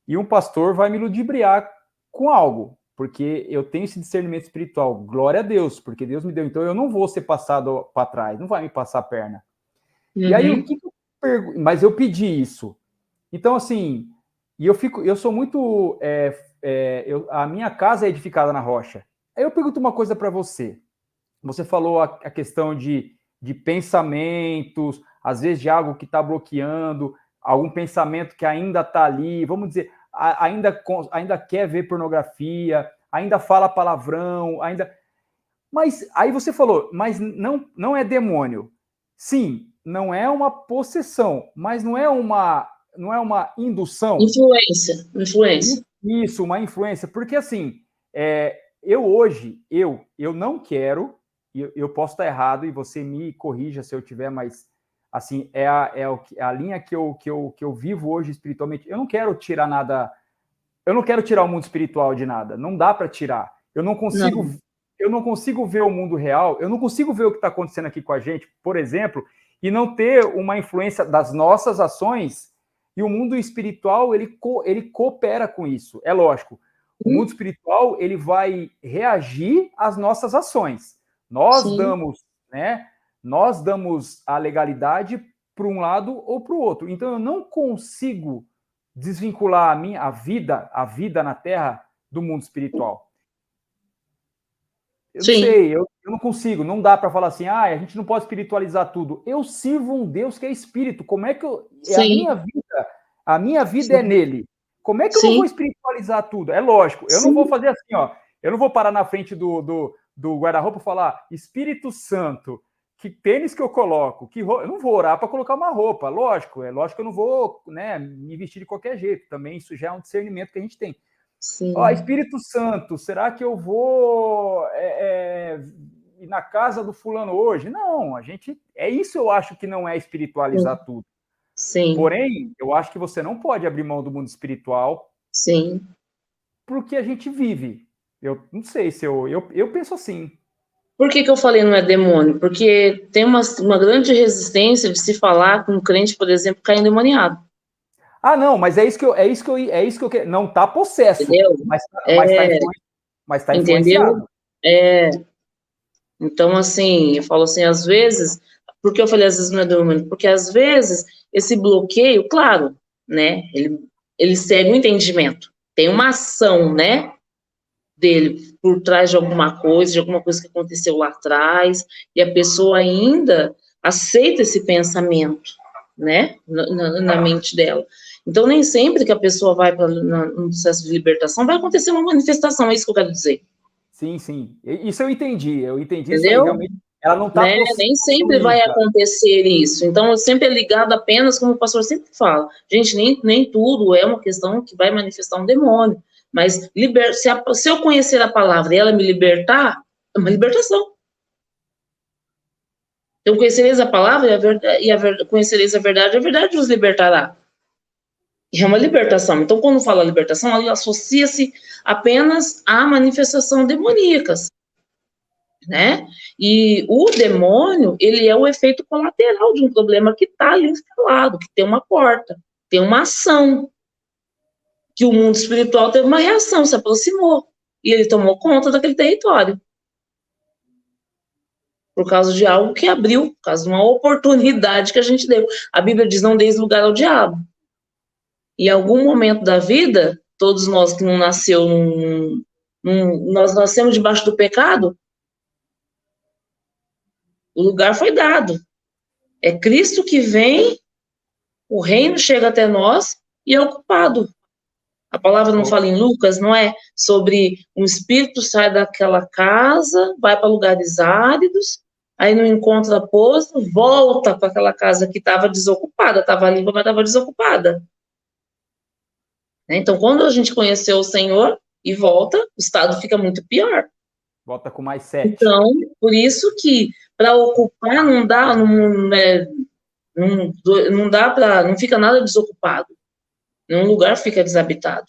e um pastor vai me ludibriar com algo, porque eu tenho esse discernimento espiritual. Glória a Deus, porque Deus me deu. Então, eu não vou ser passado para trás, não vai me passar a perna. E aí, o que eu pergunto? Mas eu pedi isso. Então, assim, eu sou muito... a minha casa é edificada na rocha. Aí eu pergunto uma coisa para você. Você falou a questão de pensamentos, às vezes de algo que está bloqueando, algum pensamento que ainda está ali, vamos dizer, ainda quer ver pornografia, ainda fala palavrão, ainda... Mas aí você falou, mas não é demônio. Sim, não é uma possessão, mas não é uma indução. Influência. Isso, uma influência. Porque assim, eu não quero, eu posso estar errado e você me corrija se eu tiver, mas assim, a linha que eu vivo hoje espiritualmente. Eu não quero tirar nada, eu não quero tirar o mundo espiritual de nada, não dá para tirar. Eu não consigo ver o mundo real, eu não consigo ver o que está acontecendo aqui com a gente, por exemplo, e não ter uma influência das nossas ações, e o mundo espiritual, ele coopera com isso, é lógico. O mundo espiritual, ele vai reagir às nossas ações. Nós damos a legalidade para um lado ou para o outro. Então, eu não consigo desvincular a vida na Terra do mundo espiritual. Eu não sei, eu não consigo, não dá para falar assim, a gente não pode espiritualizar tudo. Eu sirvo um Deus que é espírito, como é que a minha vida é nele. Como é que eu não vou espiritualizar tudo? É lógico, eu não vou fazer assim, eu não vou parar na frente do guarda-roupa e falar, Espírito Santo, que tênis que eu coloco? Eu não vou orar para colocar uma roupa, lógico, é lógico que eu não vou, né, me vestir de qualquer jeito, também isso já é um discernimento que a gente tem. Espírito Santo, será que eu vou ir na casa do fulano hoje? Não, isso eu acho que não é espiritualizar tudo. Porém, eu acho que você não pode abrir mão do mundo espiritual porque a gente vive. Eu não sei se eu penso assim. Por que eu falei não é demônio? Porque tem uma grande resistência de se falar com um crente, por exemplo, que é endemoniado. Ah, não, mas é isso que eu quero. Não tá possesso, entendeu? mas tá Entendeu? influenciado. É, então, assim, eu falo assim, às vezes, porque eu falei às vezes não é demônio, porque às vezes esse bloqueio, claro, né, ele segue um entendimento, tem uma ação, né, dele por trás de alguma coisa que aconteceu lá atrás, e a pessoa ainda aceita esse pensamento, né, na mente dela. Então, nem sempre que a pessoa vai para um processo de libertação vai acontecer uma manifestação, é isso que eu quero dizer. Sim, sim. Isso eu entendi. Eu entendi isso aí. Entendeu? Realmente, ela não está Né? Nem sempre vai possuída. acontecer isso. Então, sempre é ligado apenas, como o pastor sempre fala, gente, nem tudo é uma questão que vai manifestar um demônio. Mas se eu conhecer a palavra e ela me libertar, é uma libertação. Então, conhecereis a palavra conhecereis a verdade vos libertará. E é uma libertação. Então, quando fala libertação, ela associa-se apenas a manifestação demoníacas, né? E o demônio, ele é o efeito colateral de um problema que está ali instalado, que tem uma porta, tem uma ação, que o mundo espiritual teve uma reação, se aproximou, e ele tomou conta daquele território, por causa de algo que abriu, por causa de uma oportunidade que a gente deu. A Bíblia diz, não deis lugar ao diabo. Em algum momento da vida, todos nós que não nasceu nós nascemos debaixo do pecado, o lugar foi dado. É Cristo que vem, o reino chega até nós e é ocupado. A palavra não fala em Lucas, não é? Sobre um espírito sai daquela casa, vai para lugares áridos, aí não encontra pouso, volta para aquela casa que estava desocupada, estava limpa, mas estava desocupada. Então, quando a gente conheceu o Senhor e volta, o estado fica muito pior. Volta com mais 7. Então, por isso que para ocupar não dá, não dá para, não fica nada desocupado. Nenhum lugar fica desabitado.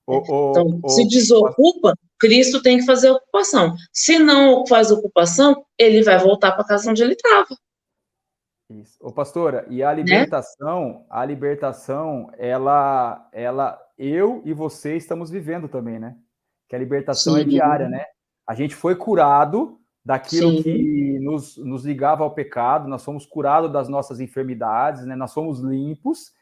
Então, se desocupa, Cristo tem que fazer a ocupação. Se não faz ocupação, ele vai voltar para a casa onde ele estava. Isso. Ô, pastora, e Né? a libertação, eu e você estamos vivendo também, né? Que a libertação é Sim, diária, né? A gente foi curado daquilo sim, que nos ligava ao pecado, nós fomos curados das nossas enfermidades, né? Nós somos limpos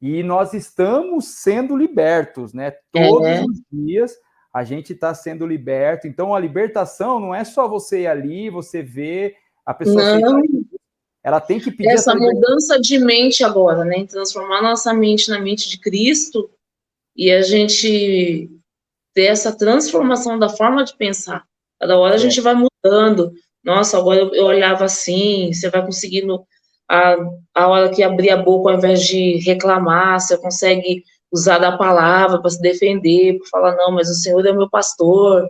e nós estamos sendo libertos, né? Todos os dias a gente está sendo liberto. Então, a libertação não é só você ir ali, você ver a pessoa aceitar. Ela tem que pedir essa mudança de mente agora, né? Transformar nossa mente na mente de Cristo e a gente ter essa transformação da forma de pensar. Cada hora a gente vai mudando. Nossa, agora eu olhava assim, você vai conseguindo a hora que abrir a boca, ao invés de reclamar, você consegue usar da palavra para se defender, para falar, não, mas o Senhor é o meu pastor.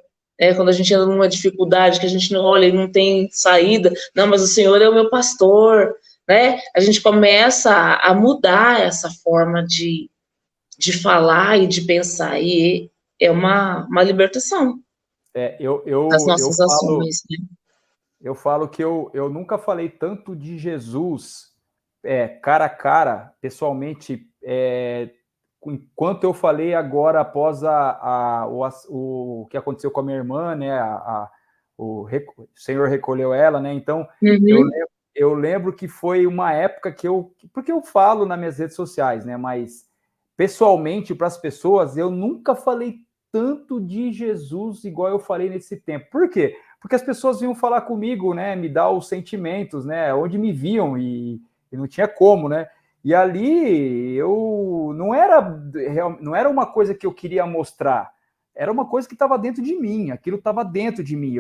Quando a gente entra numa dificuldade, que a gente não olha e não tem saída, não, mas o Senhor é o meu pastor, né? A gente começa a mudar essa forma de falar e de pensar, e é uma libertação das nossas ações, né? Eu falo que eu nunca falei tanto de Jesus cara a cara, pessoalmente, enquanto eu falei agora após o que aconteceu com a minha irmã, né? O Senhor recolheu ela, né? Então, eu lembro que foi uma época porque eu falo nas minhas redes sociais, né? Mas pessoalmente, para as pessoas, eu nunca falei tanto de Jesus igual eu falei nesse tempo. Por quê? Porque as pessoas vinham falar comigo, né? Me dar os sentimentos, né? Onde me viam e não tinha como, né? E ali eu não era uma coisa que eu queria mostrar, era uma coisa que estava dentro de mim, aquilo estava dentro de mim.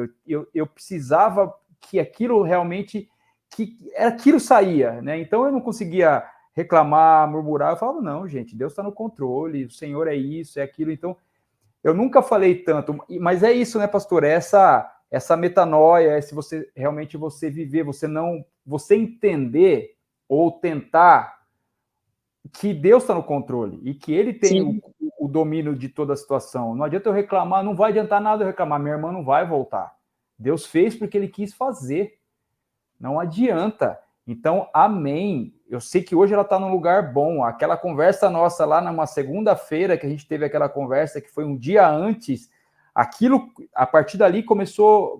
Eu precisava que aquilo realmente, que aquilo saía, né? Então eu não conseguia reclamar, murmurar, eu falava, não, gente, Deus está no controle, o Senhor é isso, é aquilo. Então eu nunca falei tanto, mas é isso, né, pastor? Essa metanoia, se você realmente você viver, você entender ou tentar que Deus está no controle e que Ele tem o domínio de toda a situação. Não adianta eu reclamar, não vai adiantar nada eu reclamar, minha irmã não vai voltar. Deus fez porque Ele quis fazer. Não adianta. Então, amém. eu sei que hoje ela está num lugar bom. Aquela conversa nossa lá numa segunda-feira, que a gente teve aquela conversa, que foi um dia antes, aquilo, a partir dali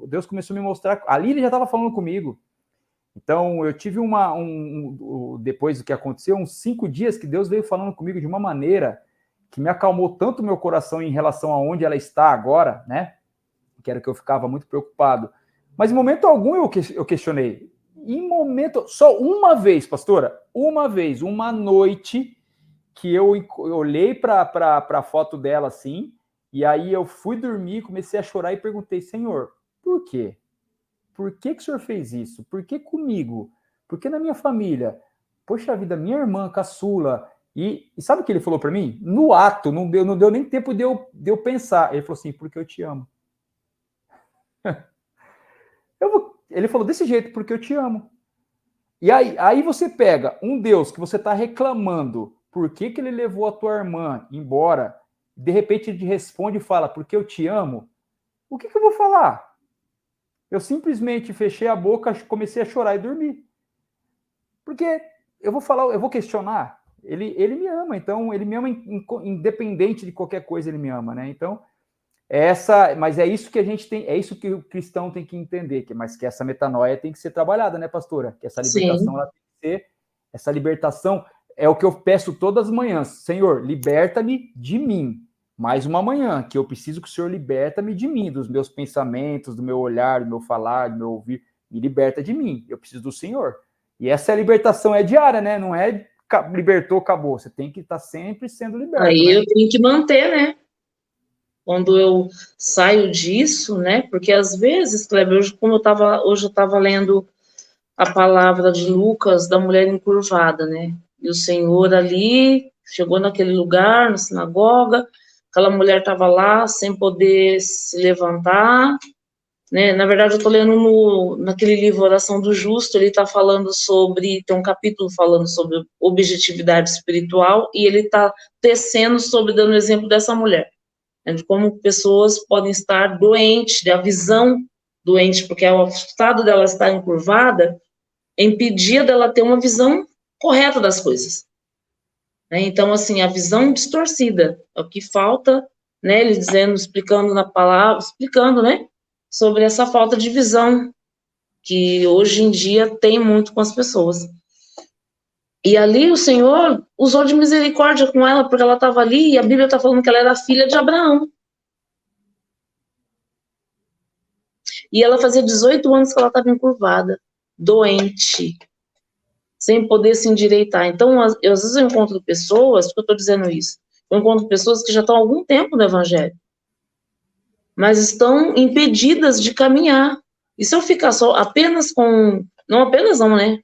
Deus começou a me mostrar, ali ele já estava falando comigo. Então, eu tive depois do que aconteceu, uns 5 dias que Deus veio falando comigo de uma maneira que me acalmou tanto o meu coração em relação a onde ela está agora, né? Que era que eu ficava muito preocupado. Mas em momento algum eu questionei. Em momento, só uma vez, pastora, uma noite que eu olhei para a foto dela assim, e aí eu fui dormir, comecei a chorar e perguntei, Senhor, por quê? Por que o senhor fez isso? Por que comigo? Por que na minha família? Poxa vida, minha irmã caçula. E sabe o que ele falou para mim? No ato, não deu nem tempo de eu pensar. Ele falou assim, porque eu te amo. Ele falou desse jeito, porque eu te amo. E aí você pega um Deus que você está reclamando, por que ele levou a tua irmã embora, de repente ele te responde e fala, porque eu te amo, o que eu vou falar? Eu simplesmente fechei a boca, comecei a chorar e dormi. Porque eu vou questionar, ele me ama, então ele me ama independente de qualquer coisa, ele me ama, né? Então, mas é isso que a gente tem, é isso que o cristão tem que entender, mas que essa metanoia tem que ser trabalhada, né, pastora? Que essa libertação, ela tem que ser, essa libertação é o que eu peço todas as manhãs, Senhor, liberta-me de mim, mais uma manhã, que eu preciso que o Senhor liberta-me de mim, dos meus pensamentos, do meu olhar, do meu falar, do meu ouvir, me liberta de mim, eu preciso do Senhor. E essa libertação é diária, né? Não é libertou, acabou, você tem que estar sempre sendo liberto. Aí, né? Eu tenho que manter, né? Quando eu saio disso, né? Porque às vezes, Kleber, hoje eu estava lendo a palavra de Lucas da mulher encurvada, né? E o Senhor ali chegou naquele lugar, na sinagoga, aquela mulher estava lá sem poder se levantar, né? Na verdade, eu estou lendo naquele livro Oração do Justo, ele está falando tem um capítulo falando sobre objetividade espiritual, e ele está tecendo dando o exemplo dessa mulher, né? De como pessoas podem estar doentes, da visão doente, porque o estado dela estar encurvada impedia dela ter uma visão correta das coisas, né? Então, assim, a visão distorcida é o que falta, né? Ele dizendo, explicando na palavra, explicando, né? Sobre essa falta de visão que hoje em dia tem muito com as pessoas. E ali o Senhor usou de misericórdia com ela, porque ela estava ali, e a Bíblia está falando que ela era filha de Abraão. E ela fazia 18 anos que ela estava encurvada, doente, sem poder se endireitar. Então, às vezes eu encontro pessoas, por que eu estou dizendo isso? Eu encontro pessoas que já estão há algum tempo no Evangelho, mas estão impedidas de caminhar. E se eu ficar só apenas não apenas não, né?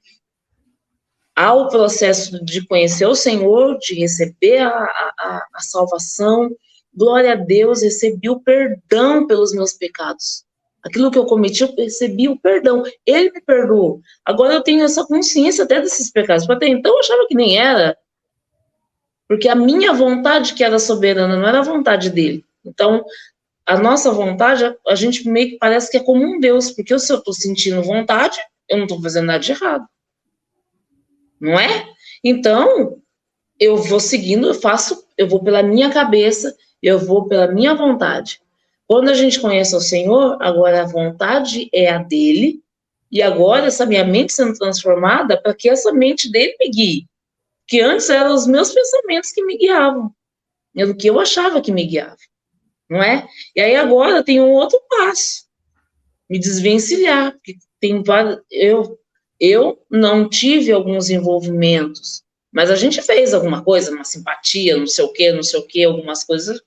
Há o processo de conhecer o Senhor, de receber a salvação. Glória a Deus, recebi o perdão pelos meus pecados. Aquilo que eu cometi, eu recebi o perdão. Ele me perdoou. Agora eu tenho essa consciência até desses pecados. Até então eu achava que nem era. Porque a minha vontade que era soberana, não era a vontade dele. Então, a nossa vontade, a gente meio que parece que é como um Deus. Porque se eu estou sentindo vontade, eu não estou fazendo nada de errado. Não é? Então, eu vou seguindo, eu vou pela minha cabeça, eu vou pela minha vontade. Quando a gente conhece o Senhor, agora a vontade é a dele, e agora essa minha mente sendo transformada para que essa mente dele me guie. Que antes eram os meus pensamentos que me guiavam, era o que eu achava que me guiava, não é? E aí agora tem um outro passo, me desvencilhar, porque tem vários, eu não tive alguns envolvimentos, mas a gente fez alguma coisa, uma simpatia, não sei o que, algumas coisas.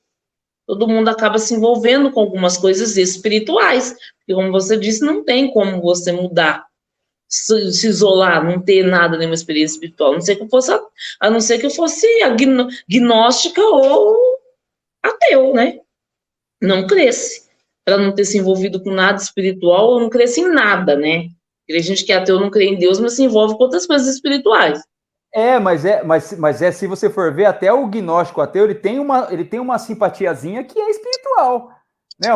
Todo mundo acaba se envolvendo com algumas coisas espirituais, porque, como você disse, não tem como você mudar, se isolar, não ter nada, nenhuma experiência espiritual, a não ser que eu fosse agnóstica ou ateu, né? Não cresce, para não ter se envolvido com nada espiritual, ou não cresce em nada, né? Tem gente que é ateu, não crê em Deus, mas se envolve com outras coisas espirituais. Mas se você for ver, até o gnóstico ateu, ele tem uma simpatiazinha que é espiritual, né?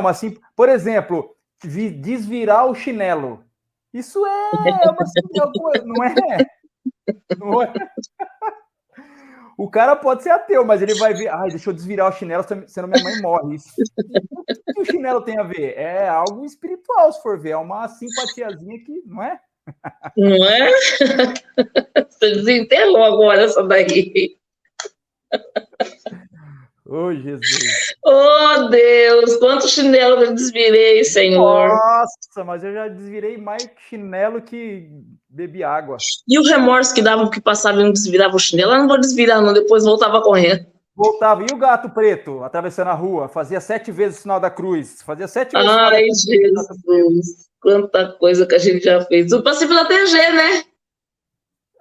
Por exemplo, desvirar o chinelo. Isso é uma coisa, não é? Não é? O cara pode ser ateu, mas ele vai ver, ai, deixa eu desvirar o chinelo, senão minha mãe morre. Isso. O que o chinelo tem a ver? É algo espiritual, se for ver, é uma simpatiazinha que, não é? Não é? Você desenterrou agora essa daí. Oh, Jesus. Oh, Deus, quanto chinelo eu desvirei, Senhor. Nossa, mas eu já desvirei mais chinelo que bebi água. E o remorso que dava porque passava e não desvirava o chinelo? Eu não vou desvirar, não, depois voltava correndo. Voltava. E o gato preto atravessando a rua? Fazia 7 vezes o sinal da cruz. Fazia 7 vezes o sinal da Ai, cruz. Jesus, quanta coisa que a gente já fez. Tudo para se proteger, né?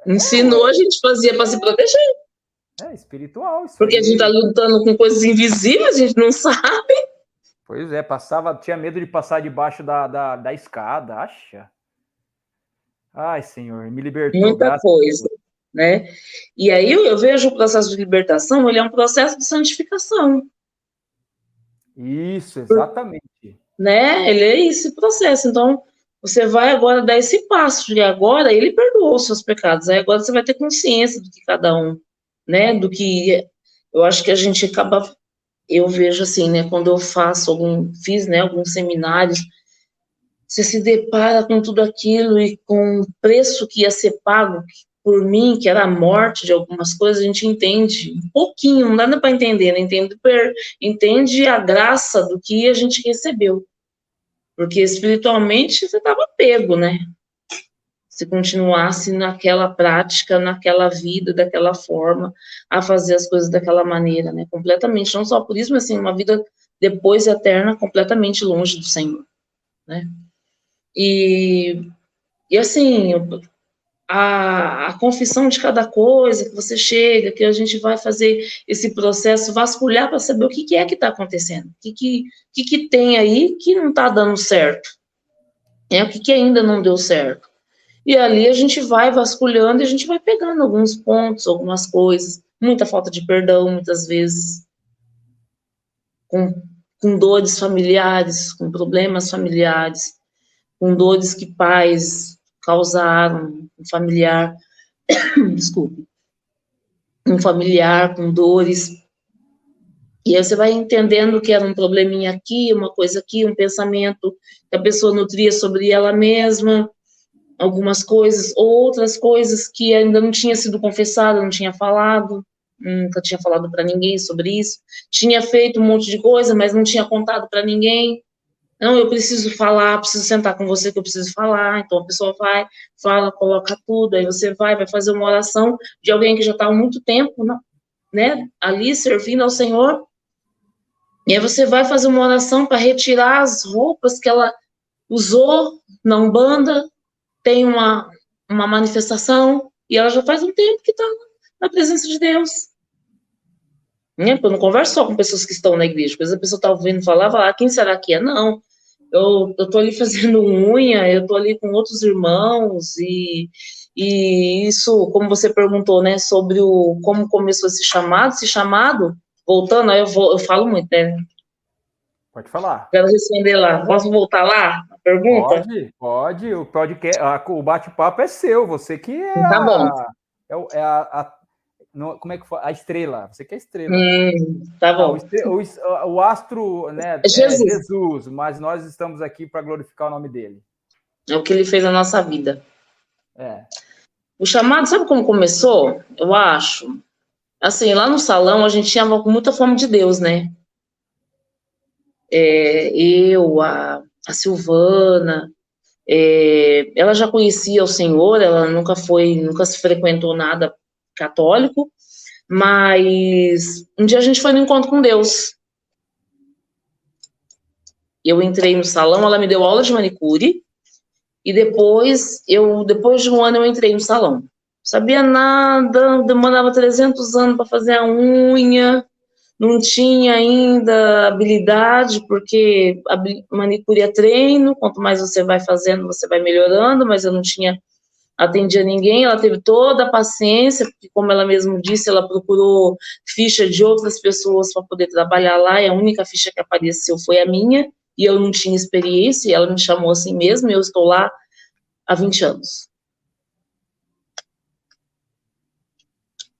Ensinou, a gente fazia para se proteger. É espiritual isso Porque aí. a gente tá lutando com coisas invisíveis, a gente não sabe. Pois é, tinha medo de passar debaixo da escada, acha? Ai, Senhor, me libertou, Muita graças coisa, né? E aí eu vejo o processo de libertação, ele é um processo de santificação. Isso, exatamente. Né? Ele é esse processo. Então, você vai agora dar esse passo, e agora ele perdoou os seus pecados. Aí agora você vai ter consciência do que cada um, né? Do que eu acho que a gente acaba, eu vejo assim, né? Quando eu fiz, né? Alguns seminários, você se depara com tudo aquilo e com o preço que ia ser pago por mim, que era a morte de algumas coisas, a gente entende um pouquinho, não dá para entender, né? Entende a graça do que a gente recebeu. Porque espiritualmente você estava pego, né? Se continuasse naquela prática, naquela vida, daquela forma, a fazer as coisas daquela maneira, né? Completamente, não só por isso, mas assim, uma vida depois eterna, completamente longe do Senhor, né? E assim, a confissão de cada coisa que você chega, que a gente vai fazer esse processo, vasculhar para saber o que é que está acontecendo, o que tem aí que não está dando certo, o que ainda não deu certo. E ali a gente vai vasculhando e a gente vai pegando alguns pontos, algumas coisas, muita falta de perdão, muitas vezes, com dores familiares, com problemas familiares, com dores que pais causaram, um familiar, desculpe, um familiar com dores. E aí você vai entendendo que era um probleminha aqui, uma coisa aqui, um pensamento que a pessoa nutria sobre ela mesma, algumas coisas, outras coisas que ainda não tinha sido confessada, não tinha falado, nunca tinha falado para ninguém sobre isso, tinha feito um monte de coisa, mas não tinha contado para ninguém. Não, eu preciso falar, preciso sentar com você que eu preciso falar. Então a pessoa vai, fala, coloca tudo, aí você vai fazer uma oração de alguém que já está há muito tempo, né, ali servindo ao Senhor. E aí você vai fazer uma oração para retirar as roupas que ela usou na Umbanda, tem uma manifestação, e ela já faz um tempo que está na presença de Deus. Né? Eu não converso só com pessoas que estão na igreja, às vezes a pessoa está ouvindo falar, quem será que é? Não, eu estou ali fazendo unha, eu estou ali com outros irmãos, e isso, como você perguntou, né, sobre como começou esse chamado, voltando, aí eu falo muito, né? Pode falar. Quero responder lá. Posso voltar lá? A pergunta? Pode. O podcast, o bate-papo é seu. Você que é Tá bom. como é que foi? A estrela. Você que é a estrela. Tá bom. O astro, né, Jesus. é Jesus, mas nós estamos aqui para glorificar o nome dele. É o que ele fez na nossa vida. É. O chamado, sabe como começou? Eu acho. Assim, lá no salão a gente tinha muita fome de Deus, né? A Silvana, ela já conhecia o Senhor, ela nunca se frequentou nada católico, mas um dia a gente foi no encontro com Deus. Eu entrei no salão, ela me deu aula de manicure, e depois de um ano eu entrei no salão. Sabia nada, demorava 300 anos para fazer a unha, não tinha ainda habilidade, porque a manicure é treino, quanto mais você vai fazendo, você vai melhorando, mas eu não atendia ninguém, ela teve toda a paciência, porque como ela mesma disse, ela procurou ficha de outras pessoas para poder trabalhar lá, e a única ficha que apareceu foi a minha, e eu não tinha experiência, e ela me chamou assim mesmo, e eu estou lá há 20 anos.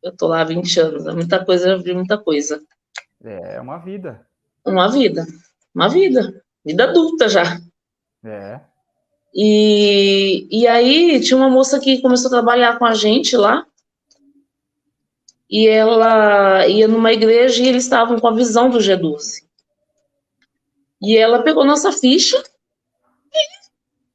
Eu tô lá há 20 anos, é muita coisa, eu vi muita coisa. É uma vida. Uma vida vida adulta já. É. E aí tinha uma moça que começou a trabalhar com a gente lá, e ela ia numa igreja e eles estavam com a visão do G12. E ela pegou nossa ficha,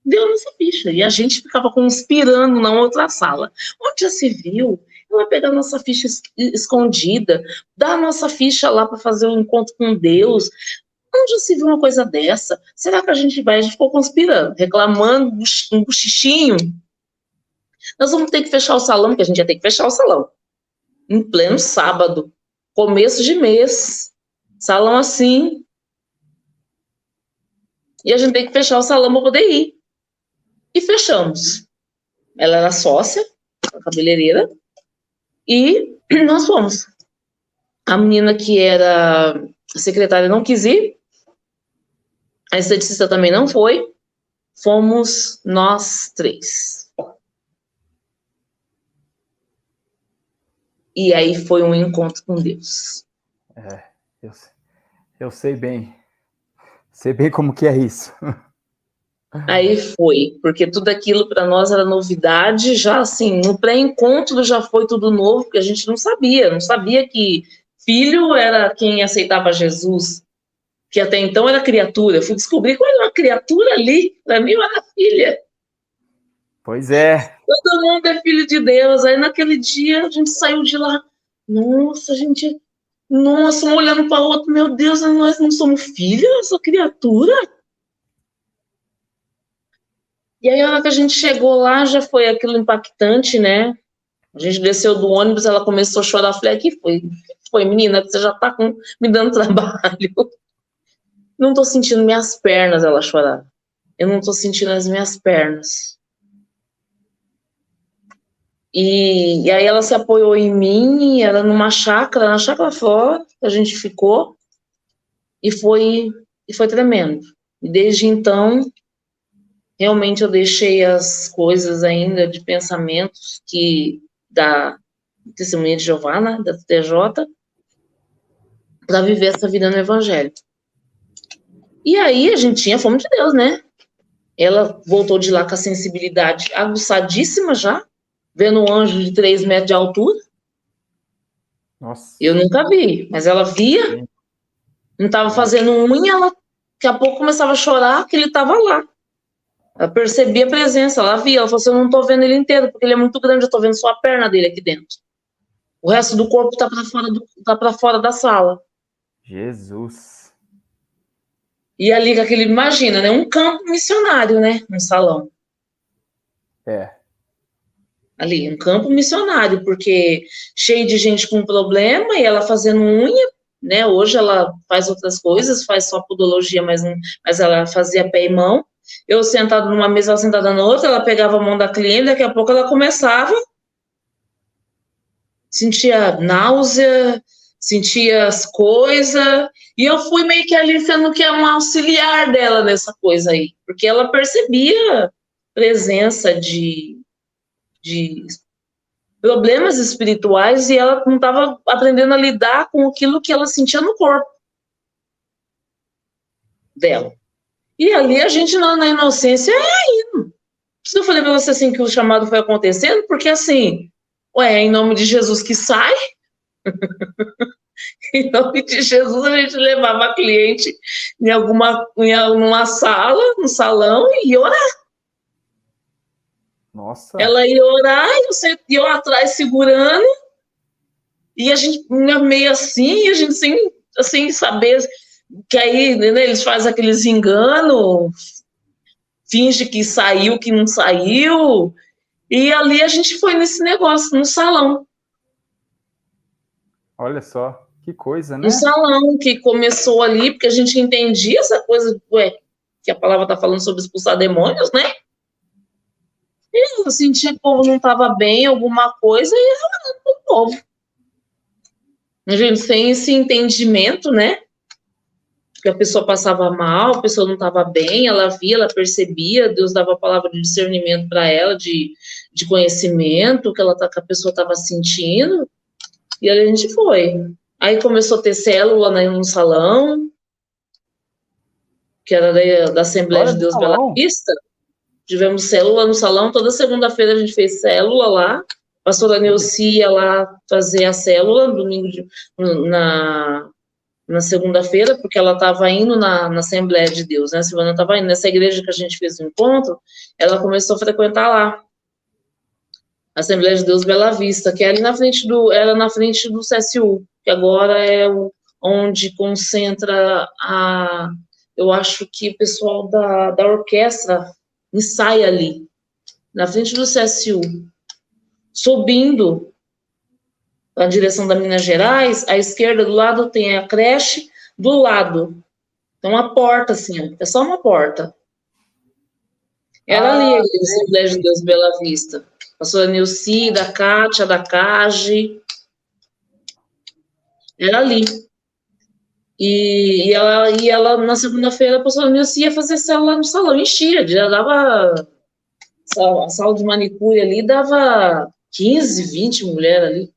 deu nossa ficha, e a gente ficava conspirando na outra sala. Onde já se viu ela pegar nossa ficha escondida, dar a nossa ficha lá para fazer o encontro com Deus? Onde já se viu uma coisa dessa? Será que a gente vai? A gente ficou conspirando, reclamando, um bochichinho. Nós vamos ter que fechar o salão, porque a gente ia ter que fechar o salão. Em pleno sábado, começo de mês, salão assim. E a gente tem que fechar o salão para poder ir. E fechamos. Ela era sócia, a cabeleireira, e nós fomos. A menina que era secretária não quis ir, a esteticista também não foi, fomos nós 3. E aí foi um encontro com Deus. Eu sei bem. Sei bem como que é isso. Aí foi, porque tudo aquilo para nós era novidade, já assim, no pré-encontro já foi tudo novo, porque a gente não sabia que filho era quem aceitava Jesus, que até então era criatura. Eu fui descobrir que era uma criatura ali, para mim eu era filha. Pois é. Todo mundo é filho de Deus. Aí naquele dia a gente saiu de lá, nossa, um olhando para o outro, meu Deus, nós não somos filhos dessa criatura? E aí, a hora que a gente chegou lá, já foi aquilo impactante, né? A gente desceu do ônibus, ela começou a chorar. Eu falei, que foi, menina? Você já tá me dando trabalho. Não tô sentindo minhas pernas, ela chorar. Eu não tô sentindo as minhas pernas. E aí ela se apoiou em mim, era na chácara fora, a gente ficou, e foi tremendo. E desde então, realmente eu deixei as coisas ainda de pensamentos da Testemunha de Jeová, né, da TJ, para viver essa vida no Evangelho. E aí a gente tinha fome de Deus, né? Ela voltou de lá com a sensibilidade aguçadíssima já, vendo um anjo de 3 metros de altura. Nossa. Eu nunca vi, mas ela via, não estava fazendo unha, ela daqui a pouco começava a chorar que ele estava lá. Ela percebia a presença, ela via, ela falou assim, eu não estou vendo ele inteiro, porque ele é muito grande, eu estou vendo só a perna dele aqui dentro. O resto do corpo está para fora da sala. Jesus. E ali, imagina, né? Um campo missionário, né? Um salão. Ali, um campo missionário, porque cheio de gente com problema e ela fazendo unha, né? Hoje ela faz outras coisas, faz só podologia, mas ela fazia pé e mão. Eu sentada numa mesa, ela sentada na outra, ela pegava a mão da cliente, daqui a pouco ela começava, sentia náusea, sentia as coisas, e eu fui meio que ali sendo que é um auxiliar dela nessa coisa aí, porque ela percebia presença de problemas espirituais e ela não estava aprendendo a lidar com aquilo que ela sentia no corpo dela. E ali a gente, na inocência, indo. Eu falei para você assim que o chamado foi acontecendo, porque assim, é em nome de Jesus que sai. Em nome de Jesus, a gente levava a cliente numa sala, no salão, e ia orar. Nossa. Ela ia orar, e eu atrás segurando, e a gente meio assim, a gente sem saber, que aí, né, eles fazem aqueles enganos, finge que saiu, que não saiu, e ali a gente foi nesse negócio, no salão. Olha só, que coisa, né? No salão, que começou ali, porque a gente entendia essa coisa, que a palavra está falando sobre expulsar demônios, né? E eu sentia que o povo não estava bem, alguma coisa, e ia falando com o povo. A gente sem esse entendimento, né? Que a pessoa passava mal, a pessoa não estava bem, ela via, ela percebia, Deus dava a palavra de discernimento para ela, de conhecimento, que a pessoa estava sentindo. E aí a gente foi. Aí começou a ter célula no salão, que era da Assembleia História de do Deus Bela salão. Vista. Tivemos célula no salão, toda segunda-feira a gente fez célula lá. A pastora Neuci ia lá fazer a célula, domingo na segunda-feira, porque ela estava indo na Assembleia de Deus, né? A Silvana estava indo nessa igreja que a gente fez o encontro, ela começou a frequentar lá. Assembleia de Deus Bela Vista, que é ali era na frente do CSU, que agora é onde concentra eu acho que o pessoal da orquestra ensaia ali, na frente do CSU, subindo na direção da Minas Gerais, à esquerda do lado tem a creche, do lado tem uma porta assim, é só uma porta. Era ali a Assembleia de Deus Bela Vista. Pastora Nilce, da Kátia, da Cage. Era ali. E ela na segunda-feira, a pastora Nilce ia fazer célula no salão, enchia, já dava. A sala de manicure ali dava 15, 20 mulheres ali.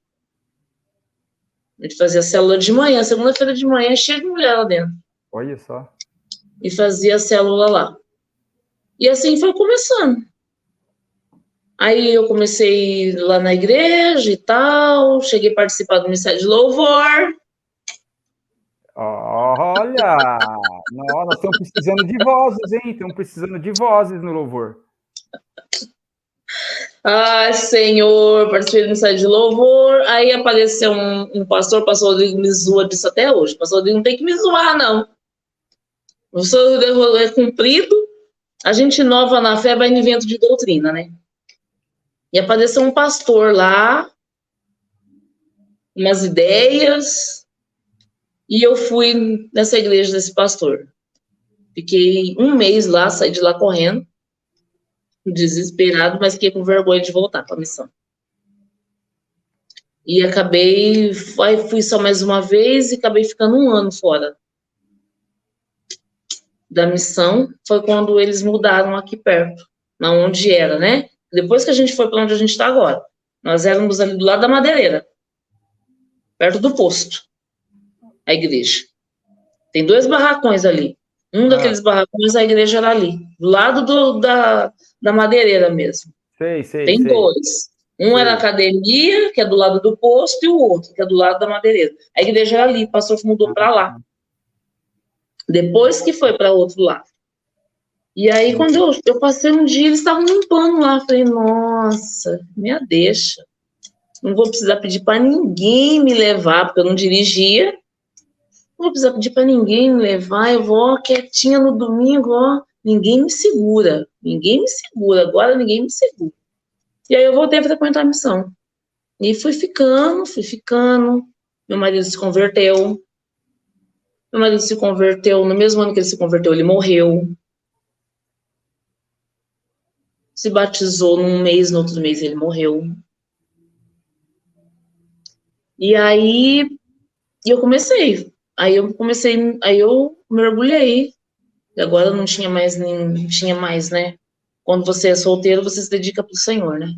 A gente fazia célula de manhã, segunda-feira de manhã, cheia de mulher lá dentro. Olha só. E fazia a célula lá. E assim foi começando. Aí eu comecei lá na igreja e tal, cheguei a participar do Ministério de Louvor. Olha! Nós estamos precisando de vozes, hein? Estamos precisando de vozes no louvor. Ai, Senhor, participei do Ministério de Louvor. Aí apareceu um pastor, o pastor Rodrigo me zoa disso até hoje. O pastor Rodrigo não tem que me zoar, não. O senhor é cumprido, a gente nova na fé vai em evento de doutrina, né? E apareceu um pastor lá, umas ideias, e eu fui nessa igreja desse pastor. Fiquei um mês lá, saí de lá correndo, desesperado, mas fiquei com vergonha de voltar para a missão. E fui só mais uma vez e acabei ficando um ano fora da missão. Foi quando eles mudaram aqui perto, na onde era, né? Depois que a gente foi para onde a gente está agora. Nós éramos ali do lado da Madeireira, perto do posto, a igreja. Tem 2 barracões ali. Um daqueles barracões, a igreja era ali, do lado da Madeireira mesmo. Sei. Tem 2. Um era a academia, que é do lado do posto, e o outro, que é do lado da Madeireira. A igreja era ali, o pastor mudou para lá. Depois que foi para outro lado. E aí, quando eu passei um dia, eles estavam limpando lá. Falei, nossa, me deixa. Não vou precisar pedir para ninguém me levar, porque eu não dirigia. Não vou precisar pedir para ninguém me levar. Eu vou quietinha no domingo, ó. Ninguém me segura. Ninguém me segura. Agora ninguém me segura. E aí eu voltei a frequentar a missão. E fui ficando. Meu marido se converteu. Meu marido se converteu. No mesmo ano que ele se converteu, ele morreu. Se batizou num mês, no outro mês ele morreu. E aí eu comecei. Aí eu mergulhei. E agora não tinha mais, né? Quando você é solteiro, você se dedica para o Senhor, né?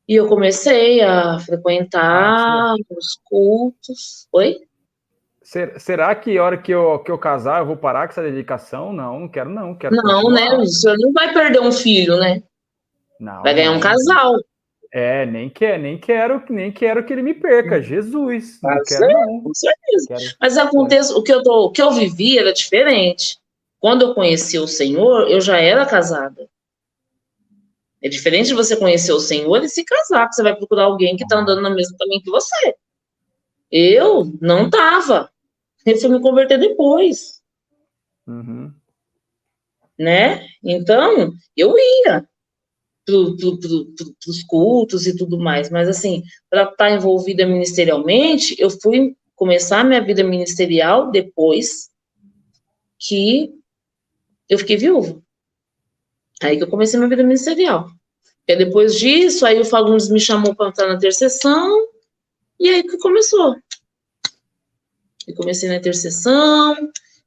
E eu comecei a frequentar os cultos. Oi? Será que a hora que eu casar eu vou parar com essa dedicação? Não quero não. Quero não, continuar. né? O senhor não vai perder um filho, né? Não, vai ganhar um casal. Nem quero que ele me perca. Jesus, não quero não. Com certeza. Mas acontece, o que eu vivi era diferente. Quando eu conheci o Senhor, eu já era casada. É diferente de você conhecer o Senhor e se casar, que você vai procurar alguém que está andando no mesmo caminho que você. Eu não estava. Eu fui me converter depois. Uhum. Né? Então, eu ia para os cultos e tudo mais, mas assim, para estar envolvida ministerialmente, eu fui começar minha vida ministerial depois que eu fiquei viúva. Aí que eu comecei minha vida ministerial. E depois disso, aí o Fagundes me chamou para entrar na intercessão, e aí que começou. Eu comecei na intercessão,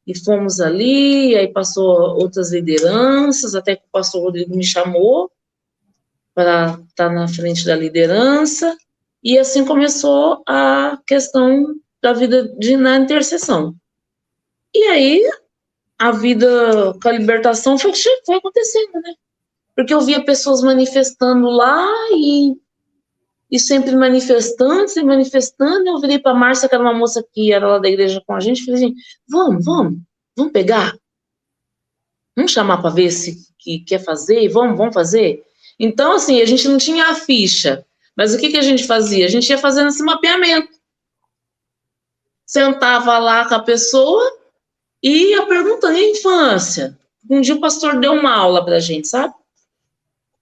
e fomos ali, aí passou outras lideranças, até que o pastor Rodrigo me chamou para estar na frente da liderança, E assim começou a questão da vida na intercessão. E aí, a vida com a libertação foi acontecendo, né? Porque eu via pessoas manifestando lá e sempre manifestando, sempre manifestando. Eu virei para a Márcia, que era uma moça que era lá da igreja com a gente, e falei assim, vamos pegar? Vamos chamar para ver se que quer fazer? Vamos fazer? Então, assim, a gente não tinha a ficha, mas o que a gente fazia? A gente ia fazendo esse mapeamento. Sentava lá com a pessoa e ia perguntando, e a infância? Um dia o pastor deu uma aula para a gente, sabe?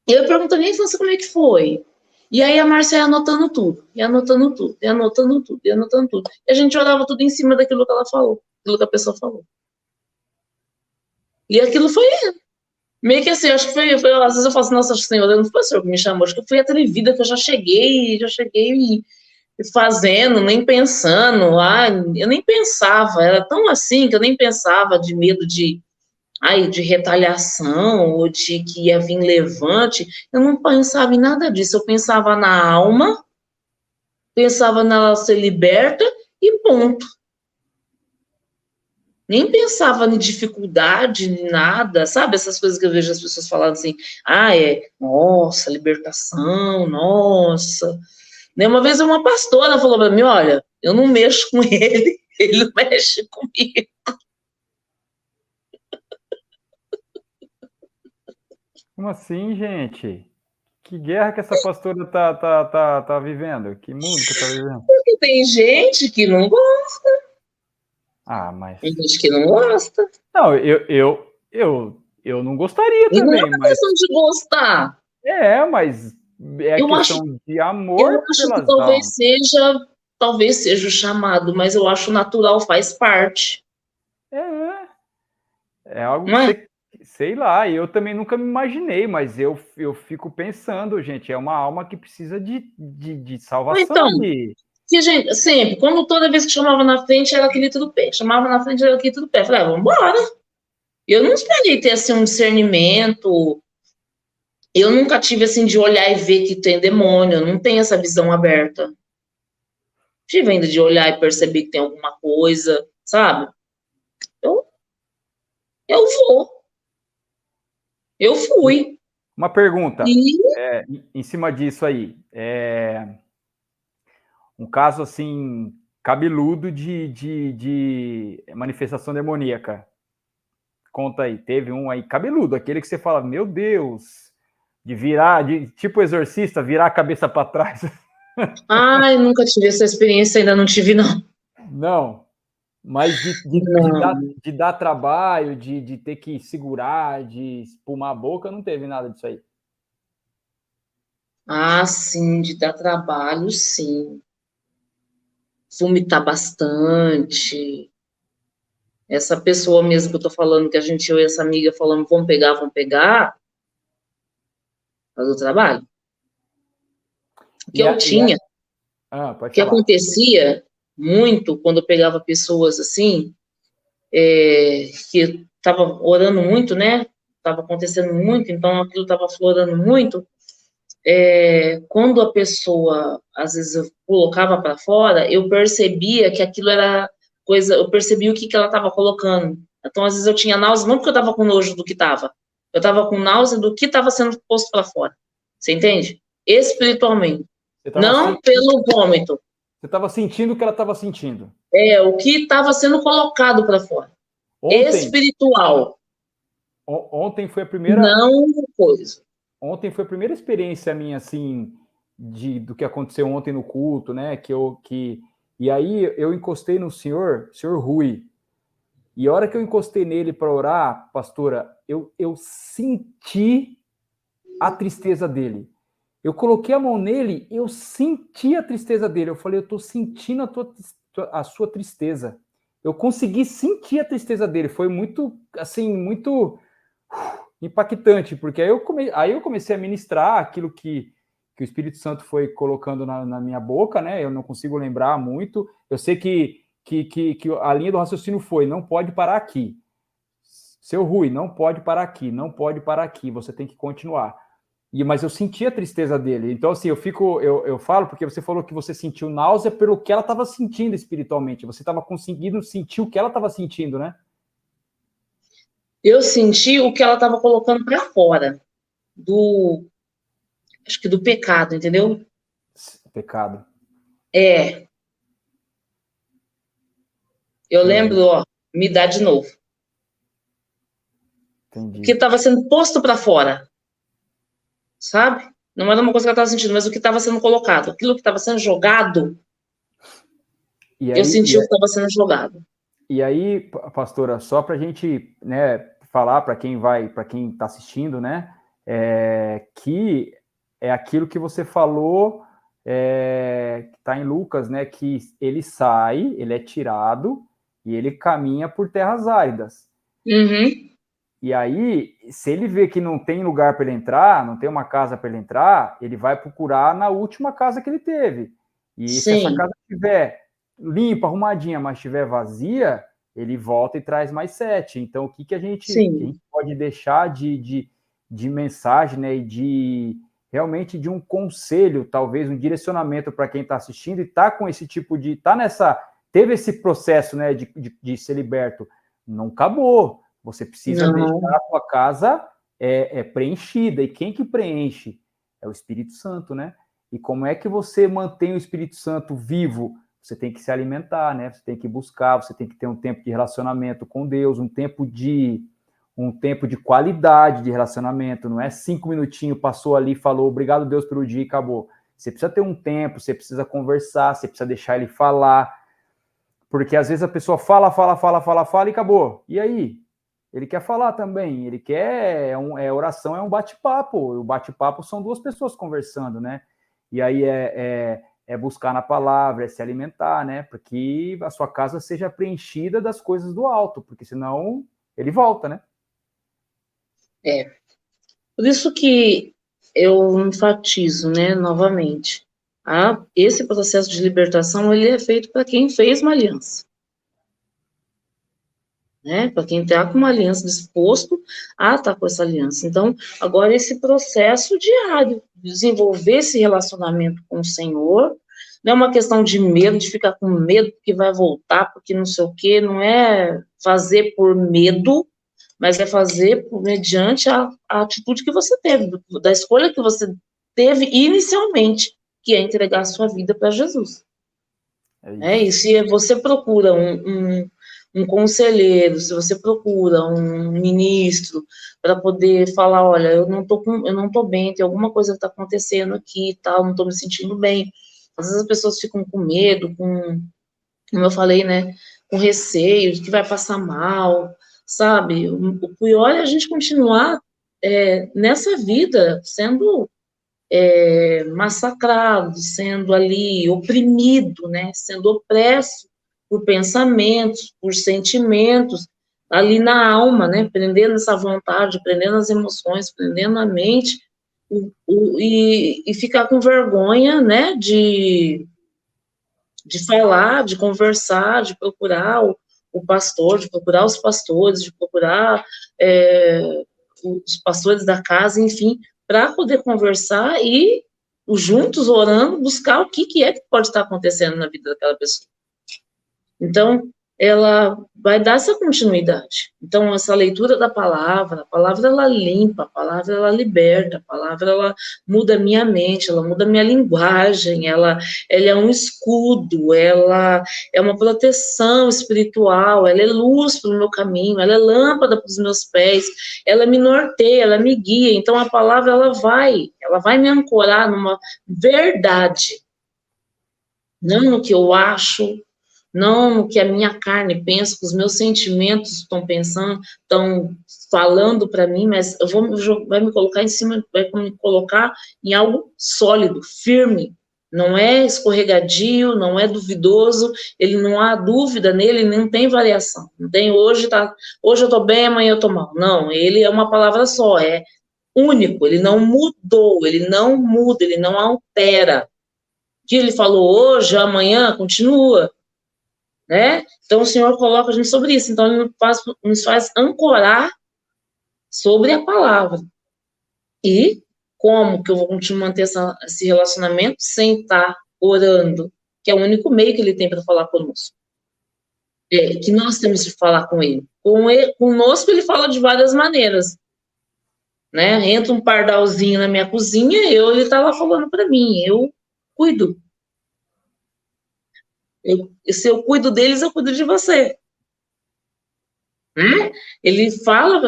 E eu perguntando, e a infância, como é que foi? E aí a Márcia ia anotando tudo, e anotando tudo, e anotando tudo, e anotando tudo. E a gente olhava tudo em cima daquilo que ela falou, aquilo que a pessoa falou. E aquilo foi meio que assim, acho que foi às vezes eu falo assim, nossa senhora, não foi o senhor que me chamou, acho que eu fui atrevida, que eu já cheguei fazendo, nem pensando, eu nem pensava, era tão assim que eu nem pensava de medo de retaliação, ou de que ia vir levante, eu não pensava em nada disso, eu pensava na alma, pensava nela ser liberta e ponto. Nem pensava em dificuldade, em nada, sabe? Essas coisas que eu vejo as pessoas falando assim, nossa, libertação, nossa. Uma vez uma pastora falou para mim, olha, eu não mexo com ele, ele não mexe comigo. Como assim, gente? Que guerra que essa pastora tá vivendo? Que mundo que tá vivendo? Porque tem gente que não gosta. Mas... Tem gente que não gosta. Não, eu não gostaria E não é também, uma mas... questão de gostar. Mas é Eu questão de amor acho que pelas almas. talvez seja o chamado, mas eu acho natural, faz parte. É algo Não que é? você... Sei lá, eu também nunca me imaginei, mas eu fico pensando, gente, é uma alma que precisa de Então, salvação, de... que gente, sempre, toda vez que chamava na frente, era aquele do pé. Chamava na frente, era aquele do pé. Falei, vamos embora. Eu não esperei ter, assim, um discernimento. Eu nunca tive, assim, de olhar e ver que tem demônio. Eu não tenho essa visão aberta. Tive ainda de olhar e perceber que tem alguma coisa, sabe? Eu, eu vou. Eu fui. Uma pergunta, E, em cima disso aí, um caso assim, cabeludo de manifestação demoníaca. Conta aí, teve um aí cabeludo, aquele que você fala, meu Deus, de virar, de tipo exorcista, virar a cabeça para trás. nunca tive essa experiência, ainda não tive, não. Não, mas Não. de dar trabalho, de ter que segurar, de espumar a boca, não teve nada disso aí. Sim, de dar trabalho, sim. Vomitar bastante. Essa pessoa mesmo que eu tô falando, que eu e essa amiga falamos, vamos pegar, faz o trabalho. O que E eu a, e a, tinha, o pode que falar. acontecia muito quando eu pegava pessoas assim, que estava orando muito, né? Estava acontecendo muito, então aquilo estava florando muito. Quando a pessoa, às vezes, eu colocava para fora, eu percebia que aquilo era coisa, eu percebia o que ela estava colocando. Então, às vezes, eu tinha náusea, não porque eu estava com nojo do que estava, eu estava com náusea do que estava sendo posto para fora. Você entende? Espiritualmente. Não pelo vômito. Você estava sentindo o que ela estava sentindo. O que estava sendo colocado para fora. Espiritual. Ontem foi a primeira. Não coisa. Ontem foi a primeira experiência minha, assim, do que aconteceu ontem no culto, né? E aí eu encostei no senhor Rui. E a hora que eu encostei nele para orar, pastora, eu senti a tristeza dele. Eu coloquei a mão nele, eu senti a tristeza dele. Eu falei, eu estou sentindo a sua tristeza. Eu consegui sentir a tristeza dele. Foi muito, assim, muito impactante, porque aí eu comecei a ministrar aquilo que o Espírito Santo foi colocando na minha boca, né? Eu não consigo lembrar muito. Eu sei que a linha do raciocínio foi, não pode parar aqui. Seu Rui, não pode parar aqui, não pode parar aqui, você tem que continuar. Mas eu senti a tristeza dele. Então, assim, eu falo porque você falou que você sentiu náusea pelo que ela estava sentindo espiritualmente. Você estava conseguindo sentir o que ela estava sentindo, né? Eu senti o que ela estava colocando para fora acho que do pecado, entendeu? Pecado. É. Eu Entendi. lembro, ó, me dá de novo. O que Entendi. estava sendo posto para fora, sabe? Não era uma coisa que ela estava sentindo, mas o que estava sendo colocado, aquilo que estava sendo jogado, E eu aí, senti o que estava sendo jogado. e aí, pastora, só para a gente, né, falar para quem está assistindo, né, que é aquilo que você falou, que está em Lucas, né, que ele sai, ele é tirado e ele caminha por terras áridas. Uhum. E aí, se ele vê que não tem lugar para ele entrar, não tem uma casa para ele entrar, ele vai procurar na última casa que ele teve. E se essa Sim, casa estiver limpa, arrumadinha, mas estiver vazia, ele volta e traz mais 7. Então, o que a gente sim. pode deixar de mensagem, né? E realmente de um conselho, talvez um direcionamento para quem está assistindo e está com esse tipo de. Teve esse processo, né, de ser liberto. Não acabou. Você precisa deixar Não, a sua casa preenchida. E quem que preenche? É o Espírito Santo, né? E como é que você mantém o Espírito Santo vivo? Você tem que se alimentar, né? Você tem que buscar, você tem que ter um tempo de relacionamento com Deus, um tempo de qualidade de relacionamento. Não é 5 minutinhos, passou ali, falou obrigado Deus pelo dia e acabou. Você precisa ter um tempo, você precisa conversar, você precisa deixar ele falar, porque às vezes a pessoa fala e acabou. E aí? Ele quer falar também, ele quer, oração, é um bate-papo. O bate-papo são duas pessoas conversando, né? E aí é buscar na palavra, é se alimentar, né? Para que a sua casa seja preenchida das coisas do alto, porque senão ele volta, né? é. Por isso que eu enfatizo, né, novamente. Esse processo de libertação, ele é feito para quem fez uma aliança. Né? Para quem está com uma aliança disposto a estar com essa aliança. Então, agora esse processo diário, desenvolver esse relacionamento com o Senhor, não é uma questão de medo, de ficar com medo que vai voltar, porque não sei o quê, não é fazer por medo, mas é fazer mediante a atitude que você teve, da escolha que você teve inicialmente, que é entregar a sua vida para Jesus. É E isso. se você procura um conselheiro, se você procura um ministro para poder falar, olha, eu não tô bem, tem alguma coisa que está acontecendo aqui e tal, não estou me sentindo bem. Às vezes as pessoas ficam com medo, como eu falei, né, com receio de que vai passar mal, sabe? O pior é a gente continuar nessa vida sendo massacrado, sendo ali oprimido, né, sendo opresso por pensamentos, por sentimentos, ali na alma, né, prendendo essa vontade, prendendo as emoções, prendendo a mente, e ficar com vergonha, né, de falar, de conversar, de procurar o pastor, de procurar os pastores, de procurar os pastores da casa, enfim, para poder conversar e juntos orando, buscar o que é que pode estar acontecendo na vida daquela pessoa. Então, ela vai dar essa continuidade. Então, essa leitura da palavra, a palavra ela limpa, a palavra ela liberta, a palavra ela muda a minha mente, ela muda a minha linguagem, ela é um escudo, ela é uma proteção espiritual, ela é luz para o meu caminho, ela é lâmpada para os meus pés, ela me norteia, ela me guia. Então, a palavra ela vai me ancorar numa verdade, não no que eu acho, não no que a minha carne pensa, que os meus sentimentos estão pensando, estão falando para mim, mas vai me colocar em cima, vai me colocar em algo sólido, firme. Não é escorregadio, não é duvidoso, ele não há dúvida nele, não tem variação. Não tem hoje eu estou bem, amanhã eu estou mal. Não, ele é uma palavra só, é único, ele não mudou, ele não muda, ele não altera. O que ele falou hoje, amanhã continua. Né? Então, o Senhor coloca a gente sobre isso. Então, Ele nos faz ancorar sobre a palavra. E como que eu vou continuar manter esse relacionamento sem estar orando, que é o único meio que ele tem para falar conosco. Que nós temos de falar com ele. Conosco ele fala de várias maneiras, né? Entra um pardalzinho na minha cozinha, ele tá lá falando para mim, eu cuido. Se eu cuido deles, eu cuido de você. Né? Ele fala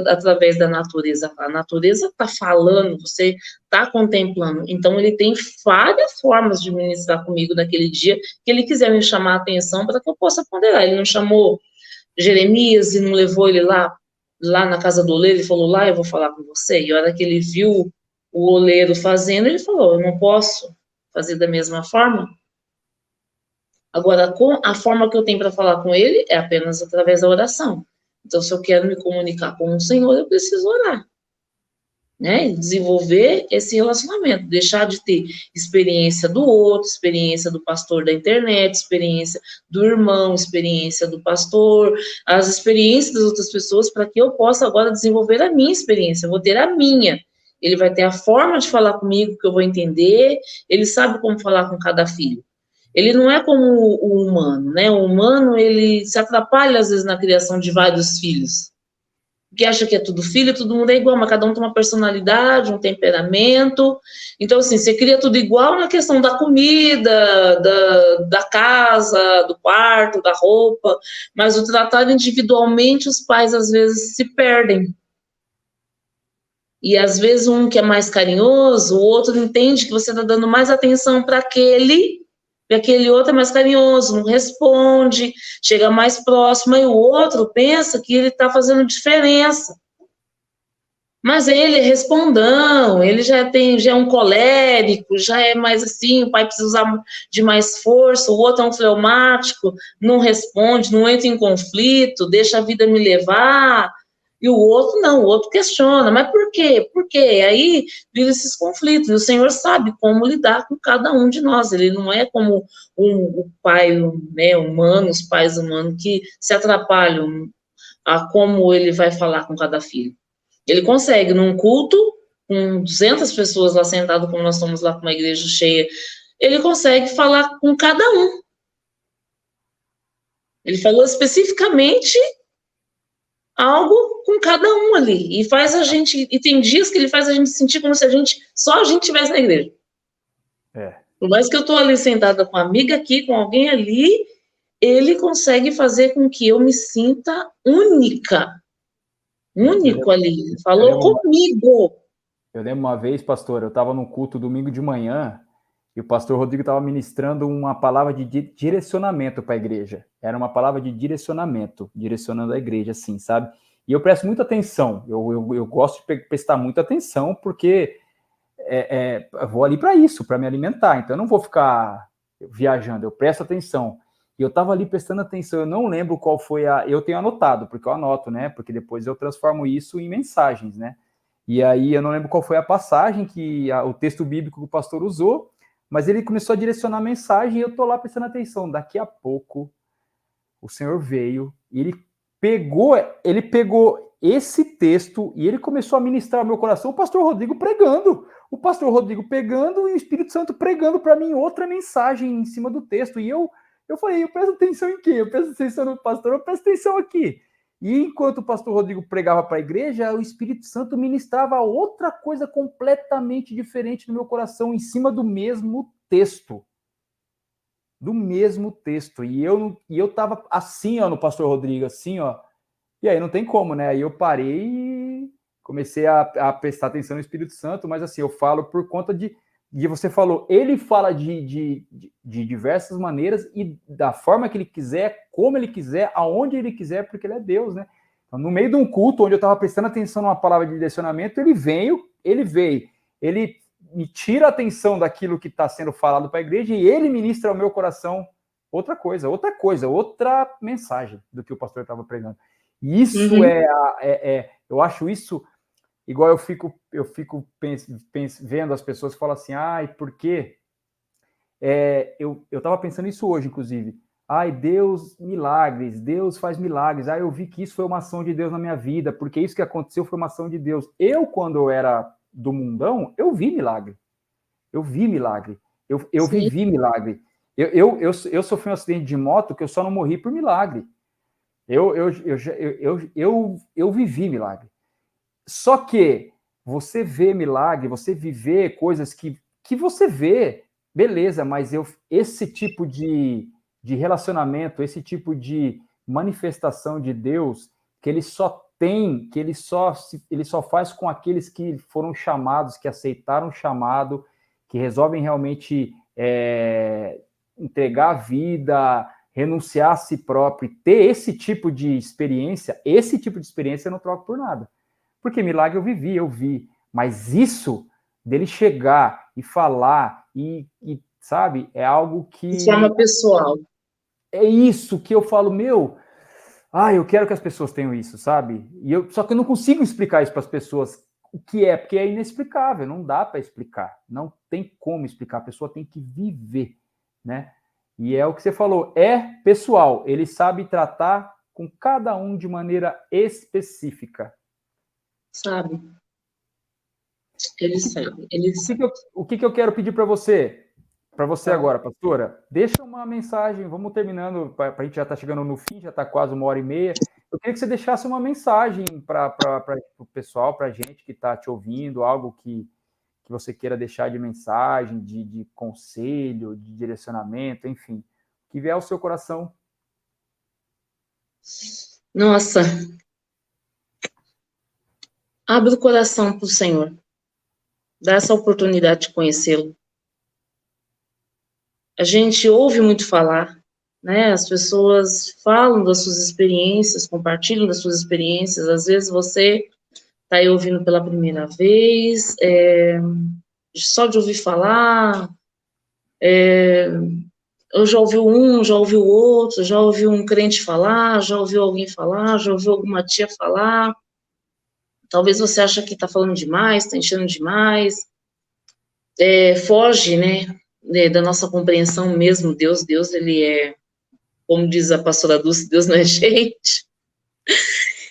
através da natureza. A natureza está falando, você está contemplando. Então, ele tem várias formas de ministrar comigo naquele dia que ele quiser me chamar a atenção para que eu possa ponderar. Ele não chamou Jeremias e não levou ele lá na casa do oleiro, ele falou, lá eu vou falar com você. E a hora que ele viu o oleiro fazendo, ele falou, eu não posso fazer da mesma forma. Agora, a forma que eu tenho para falar com ele é apenas através da oração. Então, se eu quero me comunicar com o Senhor, eu preciso orar. Né? Desenvolver esse relacionamento, deixar de ter experiência do outro, experiência do pastor da internet, experiência do irmão, experiência do pastor, as experiências das outras pessoas, para que eu possa agora desenvolver a minha experiência, eu vou ter a minha. Ele vai ter a forma de falar comigo que eu vou entender, ele sabe como falar com cada filho. Ele não é como o humano, né? O humano, ele se atrapalha, às vezes, na criação de vários filhos. Porque acha que é tudo filho, todo mundo é igual, mas cada um tem uma personalidade, um temperamento. Então, assim, você cria tudo igual na questão da comida, da casa, do quarto, da roupa, mas o tratar individualmente, os pais, às vezes, se perdem. E, às vezes, um que é mais carinhoso, o outro entende que você está dando mais atenção para aquele... E aquele outro é mais carinhoso, não responde, chega mais próximo, e o outro pensa que ele está fazendo diferença. Mas ele é respondão, ele já é um colérico, já é mais assim, o pai precisa usar de mais força, o outro é um fleumático, não responde, não entra em conflito, deixa a vida me levar. E o outro não, o outro questiona, mas por quê? Por quê? Aí vira esses conflitos, e o Senhor sabe como lidar com cada um de nós, ele não é como o pai, né, humano, os pais humanos que se atrapalham a como ele vai falar com cada filho. Ele consegue, num culto, com 200 pessoas lá sentado, como nós estamos lá com uma igreja cheia, ele consegue falar com cada um. Ele falou especificamente algo com cada um ali, e faz a gente, e tem dias que ele faz a gente sentir como se só a gente estivesse na igreja. Por mais que eu estou ali sentada com uma amiga aqui, com alguém ali, ele consegue fazer com que eu me sinta única, único ali, ele falou comigo. Eu lembro uma vez, pastor, eu estava no culto domingo de manhã, e o pastor Rodrigo estava ministrando uma palavra de direcionamento para a igreja. Era uma palavra de direcionamento, direcionando a igreja, assim, sabe? E eu presto muita atenção, eu gosto de prestar muita atenção, porque eu vou ali para isso, para me alimentar, então eu não vou ficar viajando, eu presto atenção. E eu estava ali prestando atenção, eu não lembro qual foi eu tenho anotado, porque eu anoto, né? Porque depois eu transformo isso em mensagens, né? E aí eu não lembro qual foi a passagem, o texto bíblico que o pastor usou, mas ele começou a direcionar a mensagem e eu estou lá prestando atenção. Daqui a pouco, o Senhor veio e ele pegou esse texto e ele começou a ministrar ao meu coração, o pastor Rodrigo pregando e o Espírito Santo pregando para mim outra mensagem em cima do texto. E eu falei, eu presto atenção em quê? Eu presto atenção no pastor, eu presto atenção aqui. E enquanto o pastor Rodrigo pregava para a igreja, o Espírito Santo ministrava outra coisa completamente diferente no meu coração, em cima do mesmo texto. Do mesmo texto. E eu estava assim, ó, no pastor Rodrigo, assim, ó. E aí não tem como, né? Aí eu parei e comecei a prestar atenção no Espírito Santo, mas assim, eu falo por conta de você falou, ele fala de diversas maneiras e da forma que ele quiser, como ele quiser, aonde ele quiser, porque ele é Deus, né? Então, no meio de um culto onde eu estava prestando atenção numa palavra de direcionamento, ele veio, ele me tira a atenção daquilo que está sendo falado para a igreja e ele ministra ao meu coração outra outra mensagem do que o pastor estava pregando. E isso eu acho isso... Igual eu fico vendo as pessoas que falam assim, por quê? Eu estava pensando isso hoje, inclusive. Deus, milagres, Deus faz milagres. Eu vi que isso foi uma ação de Deus na minha vida, porque isso que aconteceu foi uma ação de Deus. Quando eu era do mundão, eu vi milagre. Eu vi milagre. Eu vivi milagre. Eu sofri um acidente de moto que eu só não morri por milagre. Eu vivi milagre. Só que você vê milagre, você viver coisas que você vê, beleza, mas esse tipo de relacionamento, esse tipo de manifestação de Deus, que ele só tem, que ele só faz com aqueles que foram chamados, que aceitaram o chamado, que resolvem realmente entregar a vida, renunciar a si próprio, e ter esse tipo de experiência eu não troco por nada. Porque milagre eu vi. Mas isso dele chegar e falar e sabe, é algo que... De forma pessoal. É isso que eu falo, eu quero que as pessoas tenham isso, sabe? Só que eu não consigo explicar isso para as pessoas o que é, porque é inexplicável, não dá para explicar, não tem como explicar, a pessoa tem que viver, né? E é o que você falou, é pessoal, ele sabe tratar com cada um de maneira específica. Sabe? Ele sabe, ele sabe. O que eu quero pedir para você? Para você agora, pastora, deixa uma mensagem, vamos terminando, a gente já está chegando no fim, já está quase 1h30. Eu queria que você deixasse uma mensagem para o pessoal, para a gente que está te ouvindo, algo que você queira deixar de mensagem, de conselho, de direcionamento, enfim, que vier ao seu coração. Nossa, abre o coração para o Senhor, dá essa oportunidade de conhecê-lo. A gente ouve muito falar, né? As pessoas falam das suas experiências, compartilham das suas experiências. Às vezes você está aí ouvindo pela primeira vez, só de ouvir falar. Eu já ouvi um, já ouvi o outro, já ouvi um crente falar, já ouvi alguém falar, já ouvi alguma tia falar. Talvez você ache que está falando demais, está enchendo demais. Foge, né, da nossa compreensão mesmo. Deus, ele é, como diz a pastora Dulce, Deus não é gente.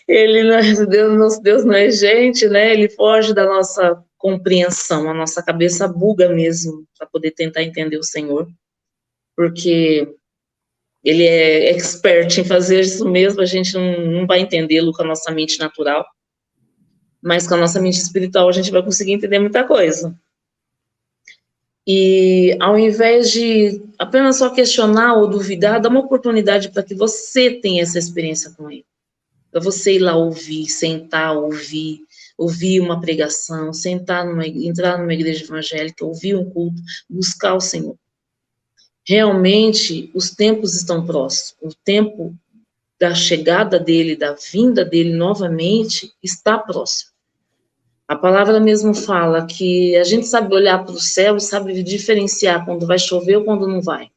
Ele não é Deus, nosso Deus não é gente, né? Ele foge da nossa compreensão, a nossa cabeça buga mesmo para poder tentar entender o Senhor, porque ele é expert em fazer isso mesmo. A gente não vai entendê-lo com a nossa mente natural, mas com a nossa mente espiritual a gente vai conseguir entender muita coisa. E ao invés de apenas só questionar ou duvidar, dá uma oportunidade para que você tenha essa experiência com ele. Para você ir lá ouvir, sentar, ouvir uma pregação, entrar numa igreja evangélica, ouvir um culto, buscar o Senhor. Realmente, os tempos estão próximos. O tempo da chegada dele, da vinda dele novamente, está próximo. A palavra mesmo fala que a gente sabe olhar para o céu e sabe diferenciar quando vai chover ou quando não vai.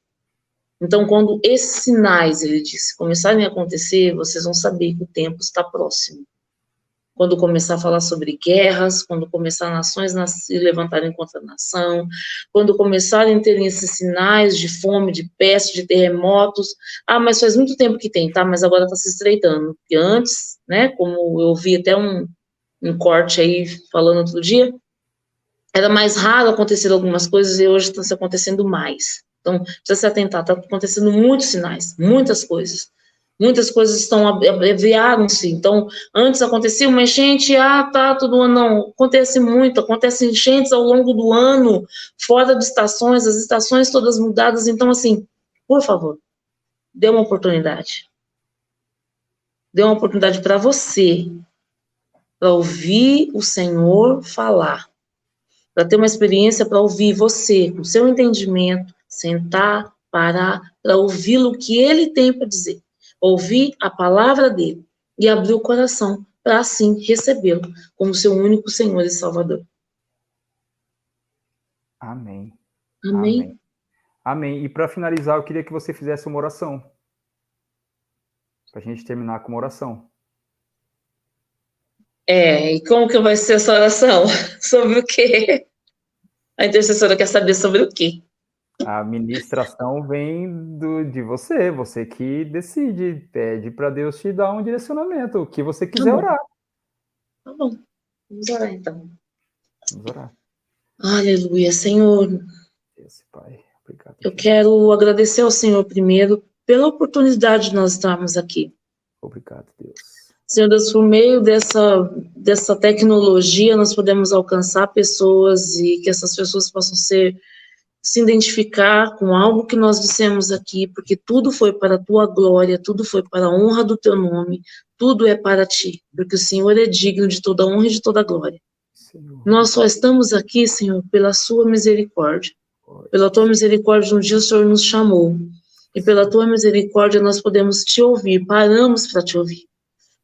Então, quando esses sinais, ele disse, começarem a acontecer, vocês vão saber que o tempo está próximo. Quando começar a falar sobre guerras, quando começar nações se levantarem contra a nação, quando começarem a terem esses sinais de fome, de peste, de terremotos. Mas faz muito tempo que tem, tá? Mas agora está se estreitando. Porque antes, né, como eu vi até um corte aí falando outro dia, era mais raro acontecer algumas coisas e hoje está se acontecendo mais. Então, precisa se atentar, está acontecendo muitos sinais, muitas coisas. Muitas coisas estão abreviaram-se. Então, antes acontecia uma enchente, todo ano. Não, acontecem enchentes ao longo do ano, fora de estações, as estações todas mudadas. Então, assim, por favor, dê uma oportunidade. Dê uma oportunidade para você, para ouvir o Senhor falar, para ter uma experiência, para ouvir você, com o seu entendimento, sentar, parar, para ouvi-lo que ele tem para dizer. Ouvir a palavra dele e abrir o coração para assim recebê-lo como seu único Senhor e Salvador. Amém. Amém. Amém. Amém. E para finalizar, eu queria que você fizesse uma oração. Para a gente terminar com uma oração. E como que vai ser essa oração? Sobre o quê? A intercessora quer saber sobre o quê? A ministração vem de você que decide, pede para Deus te dar um direcionamento, o que você quiser orar. Tá bom, vamos orar então. Vamos orar. Aleluia, Senhor. Esse Pai, obrigado. Eu quero agradecer ao Senhor primeiro pela oportunidade de nós estarmos aqui. Obrigado, Deus. Senhor Deus, por meio dessa tecnologia, nós podemos alcançar pessoas e que essas pessoas possam se identificar com algo que nós dissemos aqui, porque tudo foi para a tua glória, tudo foi para a honra do teu nome, tudo é para ti, porque o Senhor é digno de toda honra e de toda glória. Senhor, Nós só estamos aqui, Senhor, pela sua misericórdia. Pela tua misericórdia, um dia o Senhor nos chamou. E pela tua misericórdia, nós podemos te ouvir, paramos para te ouvir.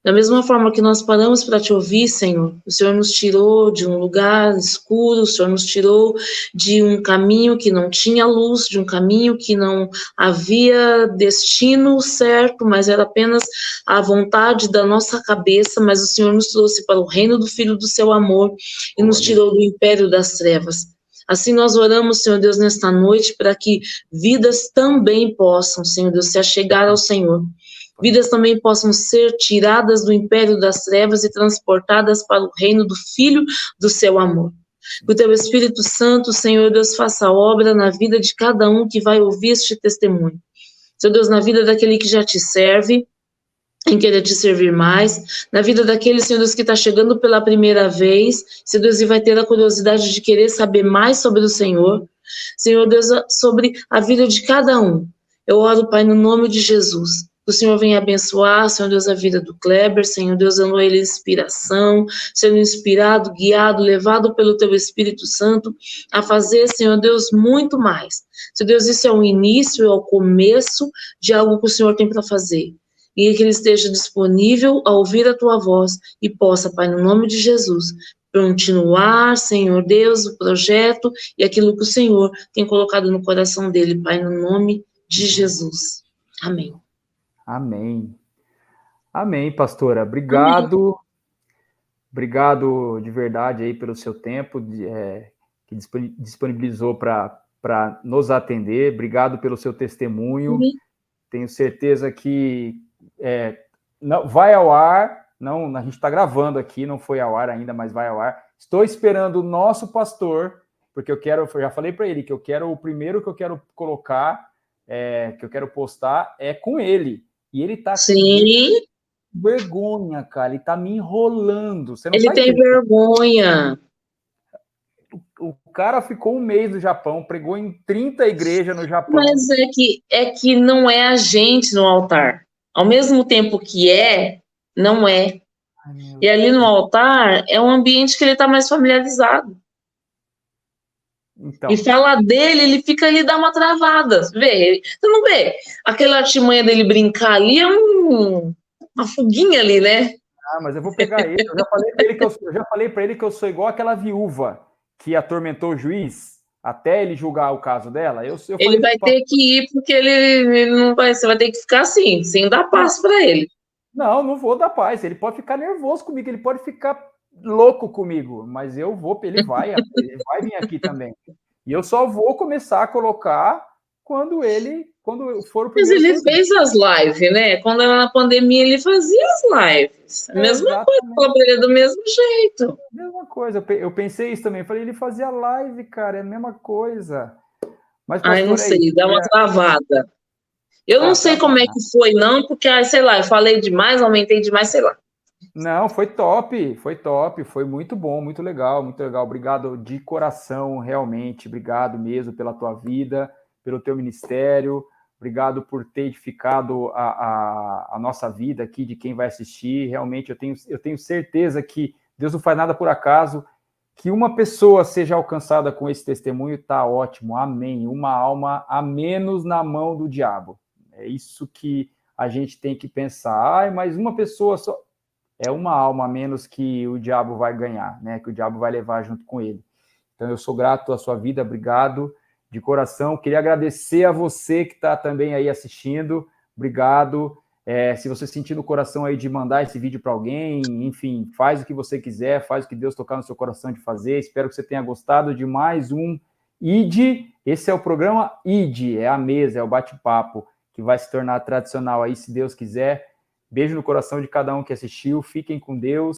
Da mesma forma que nós paramos para te ouvir, Senhor, o Senhor nos tirou de um lugar escuro, o Senhor nos tirou de um caminho que não tinha luz, de um caminho que não havia destino certo, mas era apenas a vontade da nossa cabeça, mas o Senhor nos trouxe para o reino do Filho do seu amor e nos tirou do império das trevas. Assim nós oramos, Senhor Deus, nesta noite, para que vidas também possam, Senhor Deus, se achegar ao Senhor. Vidas também possam ser tiradas do império das trevas e transportadas para o reino do Filho do seu amor. Que o teu Espírito Santo, Senhor Deus, faça obra na vida de cada um que vai ouvir este testemunho. Senhor Deus, na vida daquele que já te serve, em querer te servir mais, na vida daquele, Senhor Deus, que está chegando pela primeira vez, Senhor Deus, e vai ter a curiosidade de querer saber mais sobre o Senhor, Senhor Deus, sobre a vida de cada um. Eu oro, Pai, no nome de Jesus. Que o Senhor venha abençoar, Senhor Deus, a vida do Kleber, Senhor Deus, dando a ele inspiração, sendo inspirado, guiado, levado pelo Teu Espírito Santo, a fazer, Senhor Deus, muito mais. Senhor Deus, isso é o início, é o começo de algo que o Senhor tem para fazer. E que ele esteja disponível a ouvir a Tua voz e possa, Pai, no nome de Jesus, continuar, Senhor Deus, o projeto e aquilo que o Senhor tem colocado no coração dele, Pai, no nome de Jesus. Amém. Amém. Amém, pastora. Obrigado. Amém. Obrigado de verdade aí pelo seu tempo que disponibilizou para nos atender. Obrigado pelo seu testemunho. Uhum. Tenho certeza que não, vai ao ar. Não, a gente está gravando aqui, não foi ao ar ainda, mas vai ao ar. Estou esperando o nosso pastor, porque eu já falei para ele que eu quero, o primeiro que eu quero colocar, que eu quero postar, é com ele. E ele tá Sim. Com vergonha, cara. Ele tá me enrolando. Você não ele tem vergonha. O cara ficou um mês no Japão, pregou em 30 igrejas no Japão. Mas é que não é a gente no altar. Ao mesmo tempo que não é. E ali no altar é um ambiente que ele tá mais familiarizado. Então. E falar dele, ele fica ali, dá uma travada. Vê? Você não vê? Aquela artimanha dele brincar ali é uma fuguinha ali, né? Ah, mas eu vou pegar ele. Eu já falei para ele que eu sou igual aquela viúva que atormentou o juiz até ele julgar o caso dela. Ele vai ter que ir porque ele não vai. Você vai ter que ficar assim, sem dar paz para ele. Não vou dar paz. Ele pode ficar nervoso comigo, ele pode ficar louco comigo, mas eu vou, ele vai vir aqui também. E eu só vou começar a colocar quando for o primeiro. Mas ele fez as lives, né? Quando era na pandemia, ele fazia as lives. A mesma coisa, ele é do mesmo jeito. Mesma coisa, eu pensei isso também. Falei, ele fazia live, cara, é a mesma coisa. Mas, pastor, não sei, dá uma travada. Eu não sei como é que foi, não, porque, sei lá, eu falei demais, aumentei demais, sei lá. Não, foi top, foi muito bom, muito legal, muito legal. Obrigado de coração, realmente, obrigado mesmo pela tua vida, pelo teu ministério, obrigado por ter edificado a nossa vida aqui, de quem vai assistir. Realmente, eu tenho certeza que Deus não faz nada por acaso, que uma pessoa seja alcançada com esse testemunho, tá ótimo, amém. Uma alma a menos na mão do diabo. É isso que a gente tem que pensar. Mas uma pessoa só... É uma alma a menos que o diabo vai ganhar, né? Que o diabo vai levar junto com ele. Então, eu sou grato à sua vida, obrigado de coração. Queria agradecer a você que está também aí assistindo, obrigado. Se você sentir no coração aí de mandar esse vídeo para alguém, enfim, faz o que você quiser, faz o que Deus tocar no seu coração de fazer. Espero que você tenha gostado de mais um ID. Esse é o programa ID, é a mesa, é o bate-papo, que vai se tornar tradicional aí, se Deus quiser. Beijo no coração de cada um que assistiu. Fiquem com Deus.